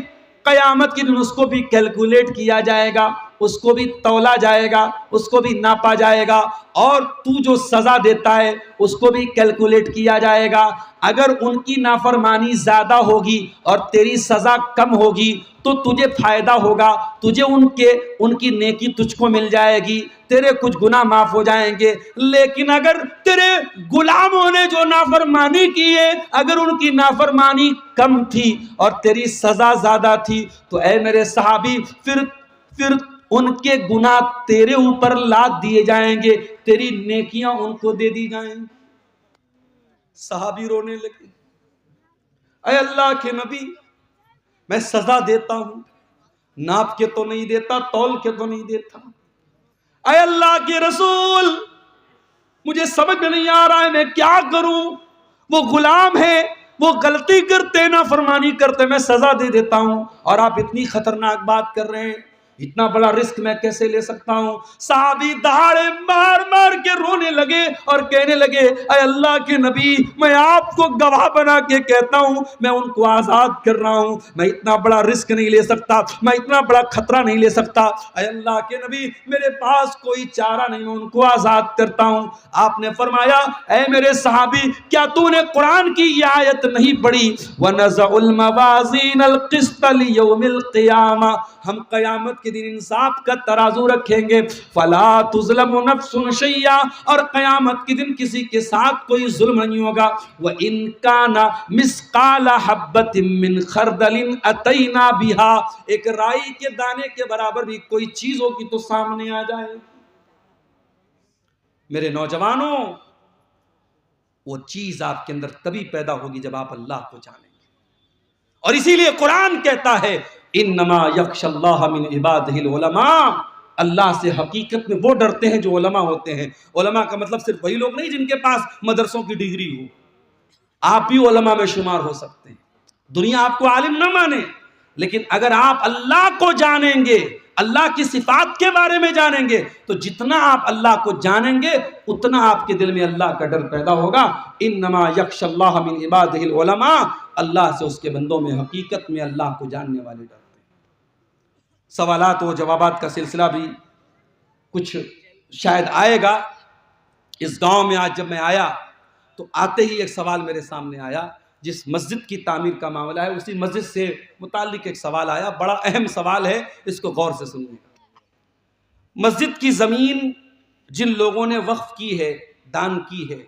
قیامت کے دن اس کو بھی کیلکولیٹ کیا جائے گا، اس کو بھی تولا جائے گا، اس کو بھی ناپا جائے گا، اور تو جو سزا دیتا ہے اس کو بھی کیلکولیٹ کیا جائے گا۔ اگر ان کی نافرمانی زیادہ ہوگی اور تیری سزا کم ہوگی تو تجھے فائدہ ہوگا، تجھے ان کی نیکی تجھ کو مل جائے گی، تیرے کچھ گناہ معاف ہو جائیں گے۔ لیکن اگر تیرے غلاموں نے جو نافرمانی کی ہے اگر ان کی نافرمانی کم تھی اور تیری سزا زیادہ تھی تو اے میرے صحابی پھر پھر ان کے گناہ تیرے اوپر لاد دیے جائیں گے، تیری نیکیاں ان کو دے دی جائیں گی۔ صحابی رونے لگے، اے اللہ کے نبی، میں سزا دیتا ہوں، ناپ کے تو نہیں دیتا، تول کے تو نہیں دیتا۔ اے اللہ کے رسول، مجھے سمجھ میں نہیں آ رہا ہے میں کیا کروں، وہ غلام ہے، وہ غلطی کرتے نافرمانی کرتے، میں سزا دے دیتا ہوں، اور آپ اتنی خطرناک بات کر رہے ہیں، اتنا بڑا رسک میں کیسے لے سکتا ہوں؟ صحابی دہاڑے مار مار کے رونے لگے اور کہنے لگے، اے اللہ کے نبی، میں آپ کو گواہ بنا کے کہتا ہوں، میں ان کو آزاد کر رہا ہوں، میں اتنا بڑا رسک نہیں لے سکتا، میں اتنا بڑا خطرہ نہیں لے سکتا، اے اللہ کے نبی میرے پاس کوئی چارہ نہیں، میں ان کو آزاد کرتا ہوں۔ آپ نے فرمایا، اے میرے صحابی، کیا تو نے قرآن کی یہ آیت نہیں پڑھی؟ وَنَزَعُ الْمَوَازِينَ الْقِسْطَ لِيَوْمِ الْقِيَامَةِ، ہم قیامت کے دن انصاف کا ترازو رکھیں گے، فَلَا تُظْلَمُ نَفْسٌ شَيْئًا، اور قیامت کے دن کسی کے ساتھ کوئی ظلم نہیں ہوگا۔ وَإِن كَانَ مِثْقَالَ حَبَّةٍ مِّنْ خَرْدَلٍ أَتَيْنَا بِهَا، ایک رائی کے دانے کے برابر بھی کوئی چیز ہوگی تو سامنے آ جائے۔ میرے نوجوانوں، وہ چیز آپ کے اندر تبھی پیدا ہوگی جب آپ اللہ کو جانیں گے، اور اسی لیے قرآن کہتا ہے انما یخشی اللہ من عبادہ العلماء، اللہ سے حقیقت میں وہ ڈرتے ہیں جو علماء ہوتے ہیں۔ علماء کا مطلب صرف وہی لوگ نہیں جن کے پاس مدرسوں کی ڈگری ہو، آپ بھی علماء میں شمار ہو سکتے ہیں۔ دنیا آپ کو عالم نہ مانے، لیکن اگر آپ اللہ کو جانیں گے، اللہ کی صفات کے بارے میں جانیں گے، تو جتنا آپ اللہ کو جانیں گے اتنا آپ کے دل میں اللہ کا ڈر پیدا ہوگا۔ انما یخشی اللہ من عبادہ العلماء، اللہ سے اس کے بندوں میں حقیقت میں اللہ کو جاننے والے ڈرتے ہیں۔ سوالات و جوابات کا سلسلہ بھی کچھ شاید آئے گا۔ اس گاؤں میں آج جب میں آیا تو آتے ہی ایک سوال میرے سامنے آیا، جس مسجد کی تعمیر کا معاملہ ہے اسی مسجد سے متعلق ایک سوال آیا، بڑا اہم سوال ہے، اس کو غور سے سنیے۔ مسجد کی زمین جن لوگوں نے وقف کی ہے، دان کی ہے،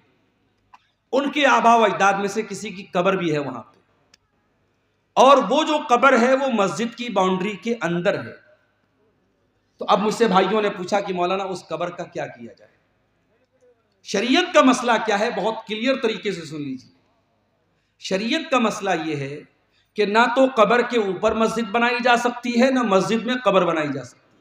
ان کے آباء و اجداد میں سے کسی کی قبر بھی ہے وہاں پہ، اور وہ جو قبر ہے وہ مسجد کی باؤنڈری کے اندر ہے۔ تو اب مجھ سے بھائیوں نے پوچھا کہ مولانا اس قبر کا کیا کیا جائے؟ شریعت کا مسئلہ کیا ہے، بہت کلیئر طریقے سے سن لیجیے۔ شریعت کا مسئلہ یہ ہے کہ نہ تو قبر کے اوپر مسجد بنائی جا سکتی ہے، نہ مسجد میں قبر بنائی جا سکتی ہے،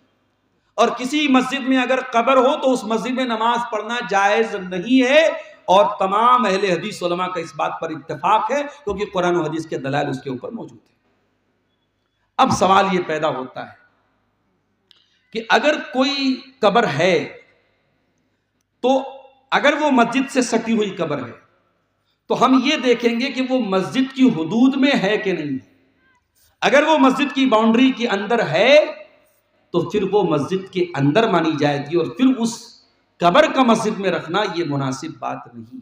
اور کسی مسجد میں اگر قبر ہو تو اس مسجد میں نماز پڑھنا جائز نہیں ہے، اور تمام اہل حدیث علماء کا اس بات پر اتفاق ہے، کیونکہ قرآن و حدیث کے دلائل اس کے اوپر موجود ہیں۔ اب سوال یہ پیدا ہوتا ہے کہ اگر کوئی قبر ہے تو اگر وہ مسجد سے سٹی ہوئی قبر ہے تو ہم یہ دیکھیں گے کہ وہ مسجد کی حدود میں ہے کہ نہیں۔ اگر وہ مسجد کی باؤنڈری کے اندر ہے تو پھر وہ مسجد کے اندر مانی جائے گی، اور پھر اس قبر کا مسجد میں رکھنا یہ مناسب بات نہیں ہے۔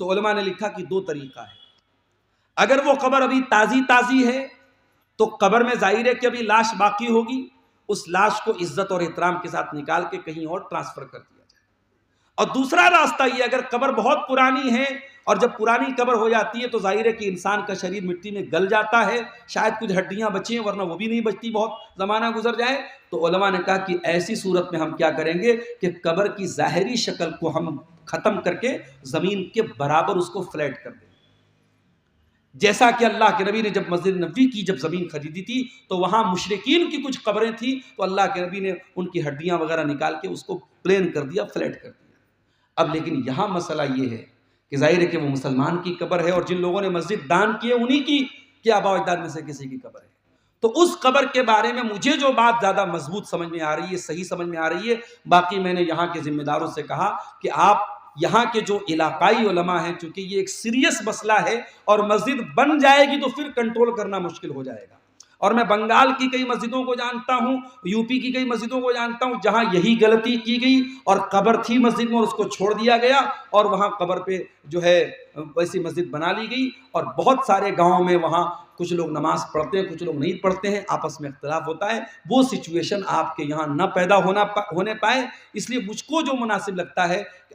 تو علماء نے لکھا کہ دو طریقہ ہے۔ اگر وہ قبر ابھی تازی ہے تو قبر میں ظاہر ہے کہ ابھی لاش باقی ہوگی، اس لاش کو عزت اور احترام کے ساتھ نکال کے کہیں اور ٹرانسفر کر دیا جائے۔ اور دوسرا راستہ یہ، اگر قبر بہت پرانی ہے، اور جب پرانی قبر ہو جاتی ہے تو ظاہر ہے کہ انسان کا شریر مٹی میں گل جاتا ہے، شاید کچھ ہڈیاں بچیں ورنہ وہ بھی نہیں بچتی، بہت زمانہ گزر جائے، تو علماء نے کہا کہ ایسی صورت میں ہم کیا کریں گے کہ قبر کی ظاہری شکل کو ہم ختم کر کے زمین کے برابر اس کو فلیٹ کر دیں، جیسا کہ اللہ کے نبی نے جب مسجد نبوی کی جب زمین خریدی تھی تو وہاں مشرکین کی کچھ قبریں تھیں، تو اللہ کے نبی نے ان کی ہڈیاں وغیرہ نکال کے اس کو پلین کر دیا، فلیٹ کر دیا۔ اب لیکن یہاں مسئلہ یہ ہے کہ ظاہر ہے کہ وہ مسلمان کی قبر ہے، اور جن لوگوں نے مسجد دان کی ہے انہی کی کہ آباء و اجداد میں سے کسی کی قبر ہے، تو اس قبر کے بارے میں مجھے جو بات زیادہ مضبوط سمجھ میں آ رہی ہے، صحیح سمجھ میں آ رہی ہے، باقی میں نے یہاں کے ذمہ داروں سے کہا کہ آپ یہاں کے جو علاقائی علماء ہیں، چونکہ یہ ایک سیریس مسئلہ ہے اور مسجد بن جائے گی تو پھر کنٹرول کرنا مشکل ہو جائے گا، اور میں بنگال کی کئی مسجدوں کو جانتا ہوں، یو پی کی کئی مسجدوں کو جانتا ہوں جہاں یہی غلطی کی گئی، اور قبر تھی مسجد میں اور اس کو چھوڑ دیا گیا، اور وہاں قبر پہ جو ہے ویسی مسجد بنا لی گئی، اور بہت سارے گاؤں میں وہاں کچھ لوگ نماز پڑھتے ہیں، کچھ لوگ نہیں پڑھتے ہیں، آپس میں اختلاف ہوتا ہے۔ وہ سچویشن آپ کے یہاں نہ پیدا ہونے پائے، اس لیے مجھ کو جو مناسب لگتا ہے کہ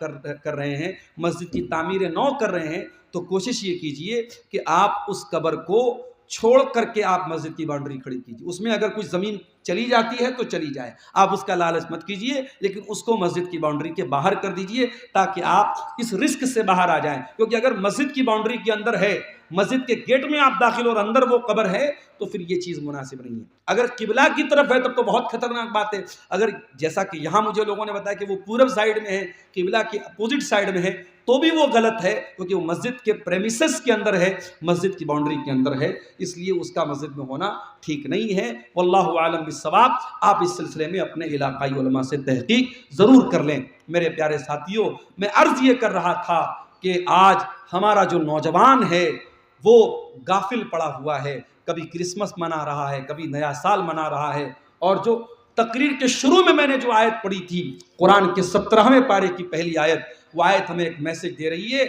کر رہے ہیں، مسجد کی تعمیر نو کر رہے ہیں، تو کوشش یہ کیجئے کہ آپ اس قبر کو چھوڑ کر کے آپ مسجد کی باؤنڈری کھڑی کیجیے. اس میں اگر کچھ زمین چلی جاتی ہے تو چلی جائے, آپ اس کا لالچ مت کیجیے, لیکن اس کو مسجد کی باؤنڈری کے باہر کر دیجیے تاکہ آپ اس رسک سے باہر آ جائیں. کیونکہ اگر مسجد کی باؤنڈری کے اندر ہے, مسجد کے گیٹ میں آپ داخل اور اندر وہ قبر ہے, تو پھر یہ چیز مناسب نہیں ہے. اگر قبلہ کی طرف ہے تب تو بہت خطرناک بات ہے. اگر جیسا کہ یہاں مجھے لوگوں نے بتایا کہ وہ پورب سائیڈ میں ہے, قبلہ کی اپوزٹ سائیڈ میں ہے, تو بھی وہ غلط ہے, کیونکہ وہ مسجد کے پریمیسز کے اندر ہے, مسجد کی باؤنڈری کے اندر ہے, اس لیے اس کا مسجد میں ہونا ٹھیک نہیں ہے. واللہ عالم بالصواب. آپ اس سلسلے میں اپنے علاقائی علماء سے تحقیق ضرور کر لیں. میرے پیارے ساتھیوں, میں عرض یہ کر رہا تھا کہ آج ہمارا جو نوجوان ہے وہ غافل پڑا ہوا ہے, کبھی کرسمس منا رہا ہے, کبھی نیا سال منا رہا ہے, اور جو تقریر کے شروع میں نے جو آیت پڑھی تھی, قرآن کے 17ویں پارے کی پہلی آیت, وہ آیت ہمیں ایک میسج دے رہی ہے,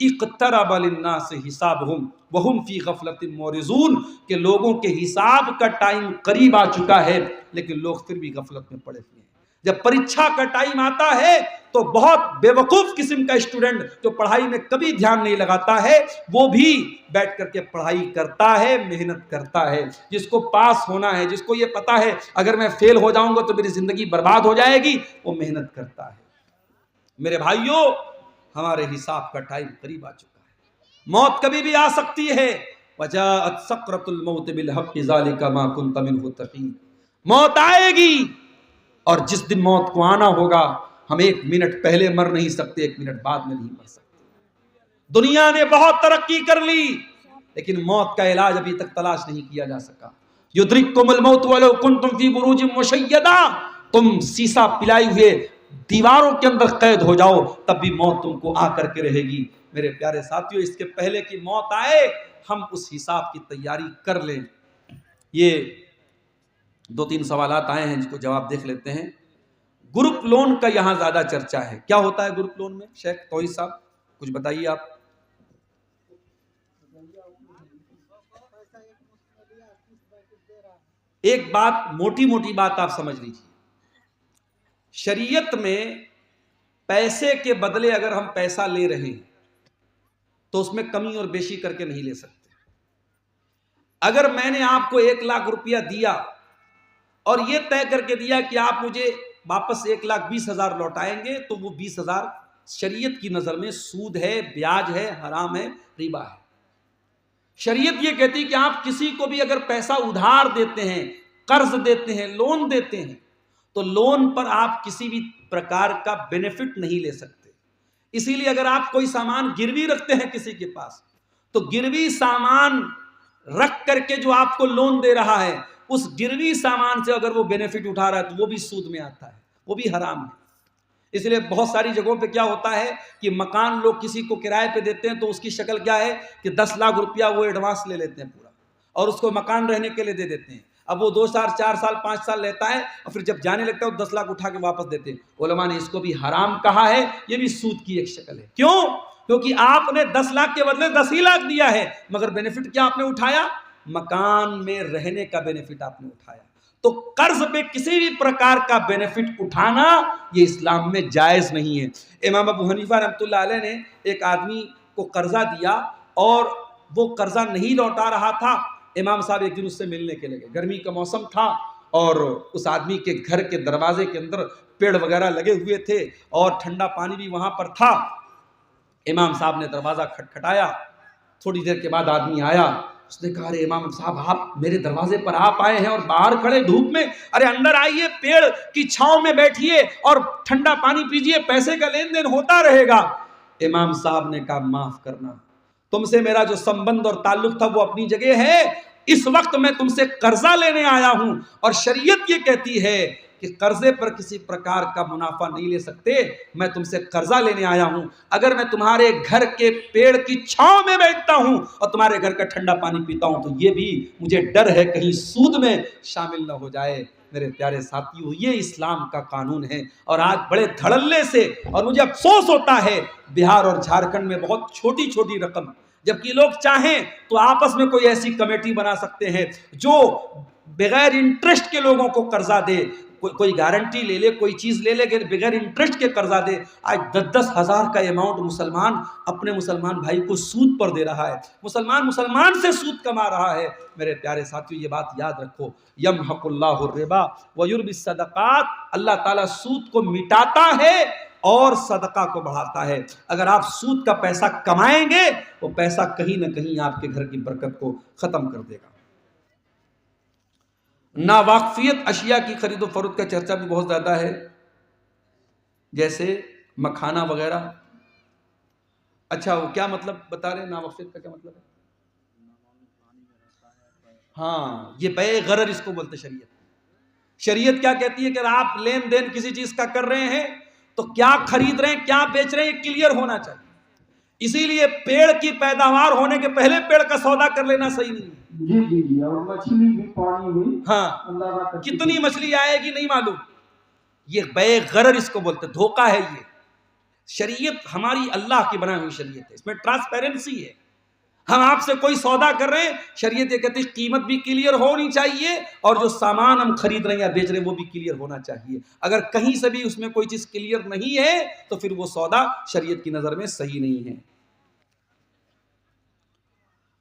اقترب للناس حسابہم وہم فی غفلۃ معرضون, کہ لوگوں کے حساب کا ٹائم قریب آ چکا ہے لیکن لوگ پھر بھی غفلت میں پڑے ہوئے ہیں. جب پریچھا کا ٹائم آتا ہے تو بہت بے وقوف قسم کا اسٹوڈنٹ جو پڑھائی میں کبھی دھیان نہیں لگاتا ہے, وہ بھی بیٹھ کر کے پڑھائی کرتا ہے, محنت کرتا ہے. جس کو پاس ہونا ہے, جس کو یہ پتا ہے اگر میں فیل ہو جاؤں گا تو میری زندگی برباد ہو جائے گی, وہ محنت کرتا ہے. میرے بھائیوں, ہمارے حساب کا ٹائم قریب آ چکا ہے, موت کبھی بھی آ سکتی ہے. وجاءت سکرۃ الموت بالحق ذلک ما کنت منہ تحید. موت آئے گی, اور جس دن موت کو آنا ہوگا, ہم 1 منٹ پہلے مر نہیں سکتے, 1 منٹ بعد میں نہیں مر سکتے. دنیا نے بہت ترقی کر لی لیکن موت کا علاج ابھی تک تلاش نہیں کیا جا سکا. یدرککم الموت ولو کنتم فی بروج مشیدہ, تم سیسا پلائی ہوئے دیواروں کے اندر قید ہو جاؤ تب بھی موت تم کو آ کر کے رہے گی. میرے پیارے ساتھیوں, اس کے پہلے کہ موت آئے ہم اس حساب کی تیاری کر لیں. یہ 2-3 سوالات آئے ہیں جس کو جواب دیکھ لیتے ہیں. گروپ لون کا یہاں زیادہ چرچا ہے, کیا ہوتا ہے گروپ لون میں؟ شیخ توحید صاحب کچھ بتائیے آپ. ایک بات, موٹی بات آپ سمجھ لیجیے, شریعت میں پیسے کے بدلے اگر ہم پیسہ لے رہے ہیں تو اس میں کمی اور بیشی کر کے نہیں لے سکتے. اگر میں نے آپ کو 1 لاکھ روپیہ دیا اور یہ طے کر کے دیا کہ آپ مجھے واپس 1,20,000 لوٹائیں گے, تو وہ 20,000 شریعت کی نظر میں سود ہے, بیاج ہے, حرام ہے, ربا ہے. شریعت یہ کہتی ہے کہ آپ کسی کو بھی اگر پیسہ ادھار دیتے ہیں, قرض دیتے ہیں, لون دیتے ہیں, تو لون پر آپ کسی بھی پرکار کا بینیفٹ نہیں لے سکتے. اسی لیے اگر آپ کوئی سامان گروی رکھتے ہیں کسی کے پاس, تو گروی سامان رکھ کر کے جو آپ کو لون دے رہا ہے, اس گروی سامان سے اگر وہ بینیفٹ اٹھا رہا ہے تو وہ بھی سود میں آتا ہے, وہ بھی حرام ہے. اس لیے بہت ساری جگہوں پہ کیا ہوتا ہے کہ مکان لوگ کسی کو کرائے پہ دیتے ہیں تو اس کی شکل کیا ہے کہ 10 لاکھ روپیہ وہ ایڈوانس لے لیتے ہیں پورا, اور اس کو مکان رہنے کے لیے دے دیتے ہیں. اب وہ 2 سال 4 سال 5 سال لیتا ہے, اور پھر جب جانے لگتا ہے وہ 10 لاکھ اٹھا کے واپس دیتے ہیں. علماء نے اس کو بھی حرام کہا ہے, یہ بھی سود کی ایک شکل ہے. کیوں؟ کیونکہ آپ نے 10 لاکھ کے بدلے 10 ہی لاکھ دیا ہے, مگر بینیفٹ کیا آپ نے اٹھایا؟ مکان میں رہنے کا بینیفٹ آپ نے اٹھایا. تو قرض پہ کسی بھی پرکار کا بینیفٹ اٹھانا یہ اسلام میں جائز نہیں ہے. امام ابو حنیفہ رحمۃ اللہ علیہ نے ایک آدمی کو قرضہ دیا اور وہ قرضہ نہیں لوٹا رہا تھا. امام صاحب ایک دن اس سے ملنے کے لیے گئے, گرمی کا موسم تھا, اور اس آدمی کے گھر کے دروازے کے اندر پیڑ وغیرہ لگے ہوئے تھے اور ٹھنڈا پانی بھی وہاں پر تھا. امام صاحب نے دروازہ کھٹکھٹایا, تھوڑی دیر کے بعد آدمی آیا. اس نے کہا, ارے امام صاحب آپ میرے دروازے پر آپ آئے ہیں اور باہر کھڑے دھوپ میں, ارے اندر آئیے, پیڑ کی چھاؤں میں بیٹھیے اور ٹھنڈا پانی پیجیے, پیسے کا لین دین ہوتا رہے گا. امام صاحب نے کہا, معاف کرنا, تم سے میرا جو سمبند اور تعلق تھا وہ اپنی جگہ ہے, اس وقت میں تم سے قرضہ لینے آیا ہوں, اور شریعت یہ کہتی ہے کہ قرضے پر کسی پرکار کا منافع نہیں لے سکتے. میں تم سے قرضہ لینے آیا ہوں. اگر میں تمہارے گھر کے پیڑ کی چھاؤں میں بیٹھتا ہوں اور تمہارے گھر کا ٹھنڈا پانی پیتا ہوں تو یہ بھی مجھے ڈر ہے کہیں سود میں شامل نہ ہو جائے. میرے پیارے ساتھیوں, یہ اسلام کا قانون ہے. اور آج بڑے دھڑلے سے, اور مجھے افسوس ہوتا ہے, بہار اور جھارکھنڈ میں بہت چھوٹی چھوٹی رقم, جبکہ لوگ چاہیں تو آپس میں کوئی ایسی کمیٹی بنا سکتے ہیں جو بغیر انٹرسٹ کے لوگوں کو قرضہ دے. کوئی گارنٹی لے لے، کوئی چیز لے لے کہ بغیر انٹرسٹ کے قرضہ دے. آج 10-10 ہزار کا اماؤنٹ مسلمان اپنے مسلمان بھائی کو سود پر دے رہا ہے، مسلمان سے سود کما رہا ہے. میرے پیارے ساتھیو یہ بات یاد رکھو، یمحق اللہ الربا ویربی الصدقات، اللہ تعالیٰ سود کو مٹاتا ہے اور صدقہ کو بڑھاتا ہے. اگر آپ سود کا پیسہ کمائیں گے وہ پیسہ کہیں نہ کہیں آپ کے گھر کی برکت کو ختم کر دے گا. ناواقفیت اشیاء کی خرید و فروخت کا چرچا بھی بہت زیادہ ہے، جیسے مکھانا وغیرہ. اچھا وہ کیا مطلب بتا رہے ہیں، ناواقفیت کا کیا مطلب ہے؟ ہاں یہ بیع غرر اس کو بولتے شریعت. شریعت کیا کہتی ہے کہ آپ لین دین کسی چیز کا کر رہے ہیں تو کیا خرید رہے ہیں کیا بیچ رہے ہیں یہ کلیئر ہونا چاہیے. اسی لیے پیڑ کی پیداوار ہونے کے پہلے پیڑ کا سودا کر لینا صحیح نہیں ہے. جی اور مچھلی بھی پانی بھی ہاں کتنی مچھلی آئے گی نہیں معلوم، یہ بیع غرر اس کو بولتے، دھوکہ ہے. یہ شریعت ہماری اللہ کی بنائی ہوئی شریعت ہے، اس میں ٹرانسپیرنسی ہے. ہم آپ سے کوئی سودا کر رہے ہیں، شریعت یہ کہتی ہے قیمت بھی کلیئر ہونی چاہیے اور جو سامان ہم خرید رہے ہیں یا بیچ رہے ہیں وہ بھی کلیئر ہونا چاہیے. اگر کہیں سے بھی اس میں کوئی چیز کلیئر نہیں ہے تو پھر وہ سودا شریعت کی نظر میں صحیح نہیں ہے.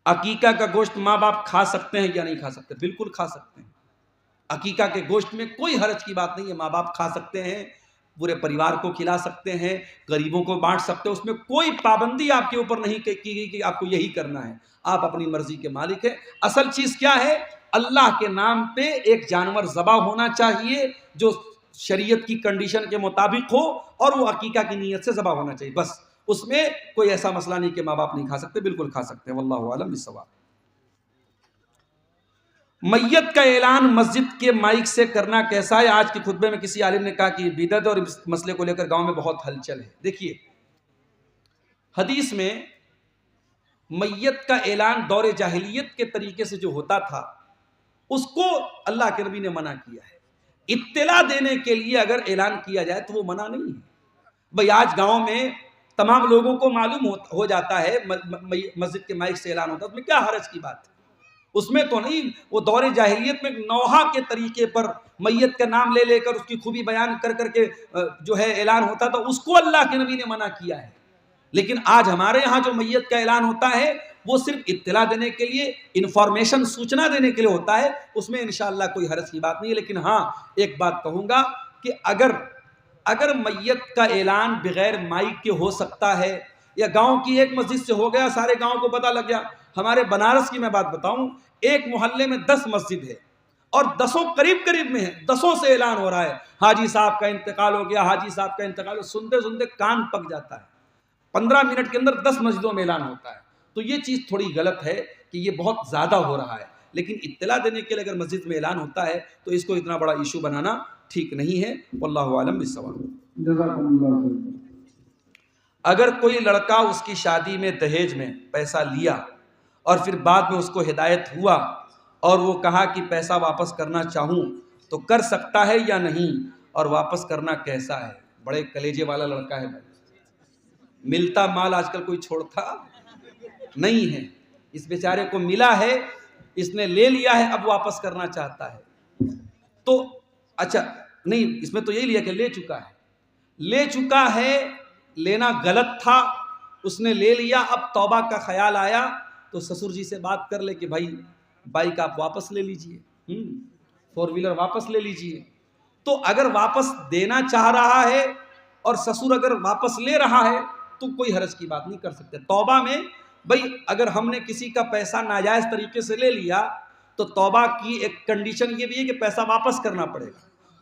عقیقہ کا گوشت ماں باپ کھا سکتے ہیں یا نہیں کھا سکتے؟ بالکل کھا سکتے ہیں. عقیقہ کے گوشت میں کوئی حرج کی بات نہیں ہے، ماں باپ کھا سکتے ہیں، پورے پریوار کو کھلا سکتے ہیں، غریبوں کو بانٹ سکتے ہیں. اس میں کوئی پابندی آپ کے اوپر نہیں کی گئی کہ آپ کو یہی کرنا ہے، آپ اپنی مرضی کے مالک ہیں. اصل چیز کیا ہے، اللہ کے نام پہ ایک جانور ذبح ہونا چاہیے جو شریعت کی کنڈیشن کے مطابق ہو اور وہ عقیقہ کی نیت سے ذبح ہونا چاہیے. بس اس میں کوئی ایسا مسئلہ نہیں کہ ماں باپ نہیں کھا سکتے، بالکل کھا سکتے ہیں. واللہ اعلم بالصواب. میت کا اعلان مسجد کے مائک سے کرنا کیسا ہے؟ آج کے خطبے میں کسی عالم نے کہا کہ بدعت اور اس مسئلے کو لے کر گاؤں میں بہت ہلچل ہے. دیکھیے حدیث میں میت کا اعلان دور جاہلیت کے طریقے سے جو ہوتا تھا اس کو اللہ کے نبی نے منع کیا ہے. اطلاع دینے کے لیے اگر اعلان کیا جائے تو وہ منع نہیں ہے. بھئی آج گاؤں میں تمام لوگوں کو معلوم ہو جاتا ہے مسجد کے مائک سے اعلان ہوتا ہے، اس میں کیا حرج کی بات ہے؟ اس میں تو نہیں. وہ دور جاہلیت میں نوحہ کے طریقے پر میت کا نام لے کر اس کی خوبی بیان کر کے جو ہے اعلان ہوتا تھا، اس کو اللہ کے نبی نے منع کیا ہے. لیکن آج ہمارے ہاں جو میت کا اعلان ہوتا ہے وہ صرف اطلاع دینے کے لیے، انفارمیشن سوچنا دینے کے لیے ہوتا ہے، اس میں انشاءاللہ کوئی حرج کی بات نہیں ہے. لیکن ہاں ایک بات کہوں گا کہ اگر میت کا اعلان بغیر مائک کے ہو سکتا ہے، یا گاؤں کی ایک مسجد سے ہو گیا سارے گاؤں کو پتہ لگ گیا. ہمارے بنارس کی میں بات بتاؤں، ایک محلے میں 10 مسجد ہے اور 10 قریب میں ہیں، 10 سے اعلان ہو رہا ہے حاجی صاحب کا انتقال ہو گیا، حاجی صاحب کا انتقال. سنتے کان پک جاتا ہے. 15 منٹ کے اندر 10 مسجدوں میں اعلان ہوتا ہے. تو یہ چیز تھوڑی غلط ہے کہ یہ بہت زیادہ ہو رہا ہے. لیکن اطلاع دینے کے لیے اگر مسجد میں اعلان ہوتا ہے تو اس کو اتنا بڑا ایشو بنانا ٹھیک نہیں ہے. واللہ اعلم بالصواب. جزاکم اللہ خیر. اگر کوئی لڑکا اس کی شادی میں دہیج میں پیسہ لیا اور پھر بعد میں اس کو ہدایت ہوا اور وہ کہا کہ پیسہ واپس کرنا چاہوں تو کر سکتا ہے یا نہیں، اور واپس کرنا کیسا ہے؟ بڑے کلیجے والا لڑکا ہے بھائی. ملتا مال آج کل کوئی چھوڑتا نہیں ہے. اس بیچارے کو ملا ہے، اس نے لے لیا ہے، اب واپس کرنا چاہتا ہے. تو اچھا نہیں، اس میں تو یہی لیا کہ لے چکا ہے. لینا غلط تھا، اس نے لے لیا، اب توبہ کا خیال آیا تو سسر جی سے بات کر لے کہ بھائی بائک آپ واپس لے لیجئے، 4 ویلر واپس لے لیجئے. تو اگر واپس دینا چاہ رہا ہے اور سسر اگر واپس لے رہا ہے تو کوئی حرج کی بات نہیں، کر سکتے. توبہ میں بھئی اگر ہم نے کسی کا پیسہ ناجائز طریقے سے لے لیا تو توبہ کی ایک کنڈیشن یہ بھی ہے کہ پیسہ واپس کرنا پڑے گا.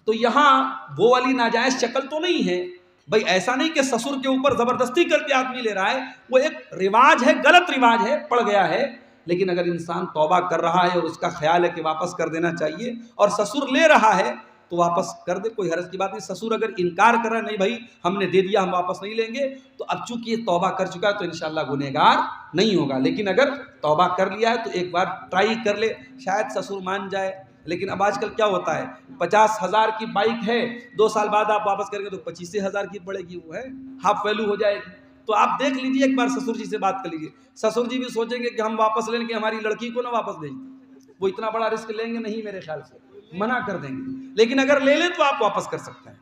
تو یہاں وہ والی ناجائز شکل تو نہیں ہے. بھئی ایسا نہیں کہ سسر کے اوپر زبردستی کر کے آدمی لے رہا ہے، وہ ایک رواج ہے، غلط رواج ہے، پڑ گیا ہے. لیکن اگر انسان توبہ کر رہا ہے اور اس کا خیال ہے کہ واپس کر دینا چاہیے اور سسر لے رہا ہے تو واپس کر دے، کوئی حرج کی بات نہیں. سسر اگر انکار کر رہا ہے نہیں بھائی ہم نے دے دیا ہم واپس نہیں لیں گے، تو اب چونکہ یہ توبہ کر چکا ہے تو انشاءاللہ گنہگار نہیں ہوگا. لیکن اگر توبہ کر لیا ہے تو ایک بار ٹرائی کر لے، شاید سسر مان جائے. لیکن اب آج کل کیا ہوتا ہے، 50,000 کی بائک ہے، 2 سال بعد آپ واپس کریں گے تو 25,000 کی پڑے گی، وہ ہے ہاف ویلو ہو جائے گی. تو آپ دیکھ لیجئے، ایک بار سسر جی سے بات کر لیجئے. سسر جی بھی سوچیں گے کہ ہم واپس لیں گے، ہماری لڑکی کو نہ واپس بھیج دیں، وہ اتنا بڑا رسک لیں گے نہیں، میرے خیال سے منع کر دیں گے. لیکن اگر لے لیں تو آپ واپس کر سکتے ہیں۔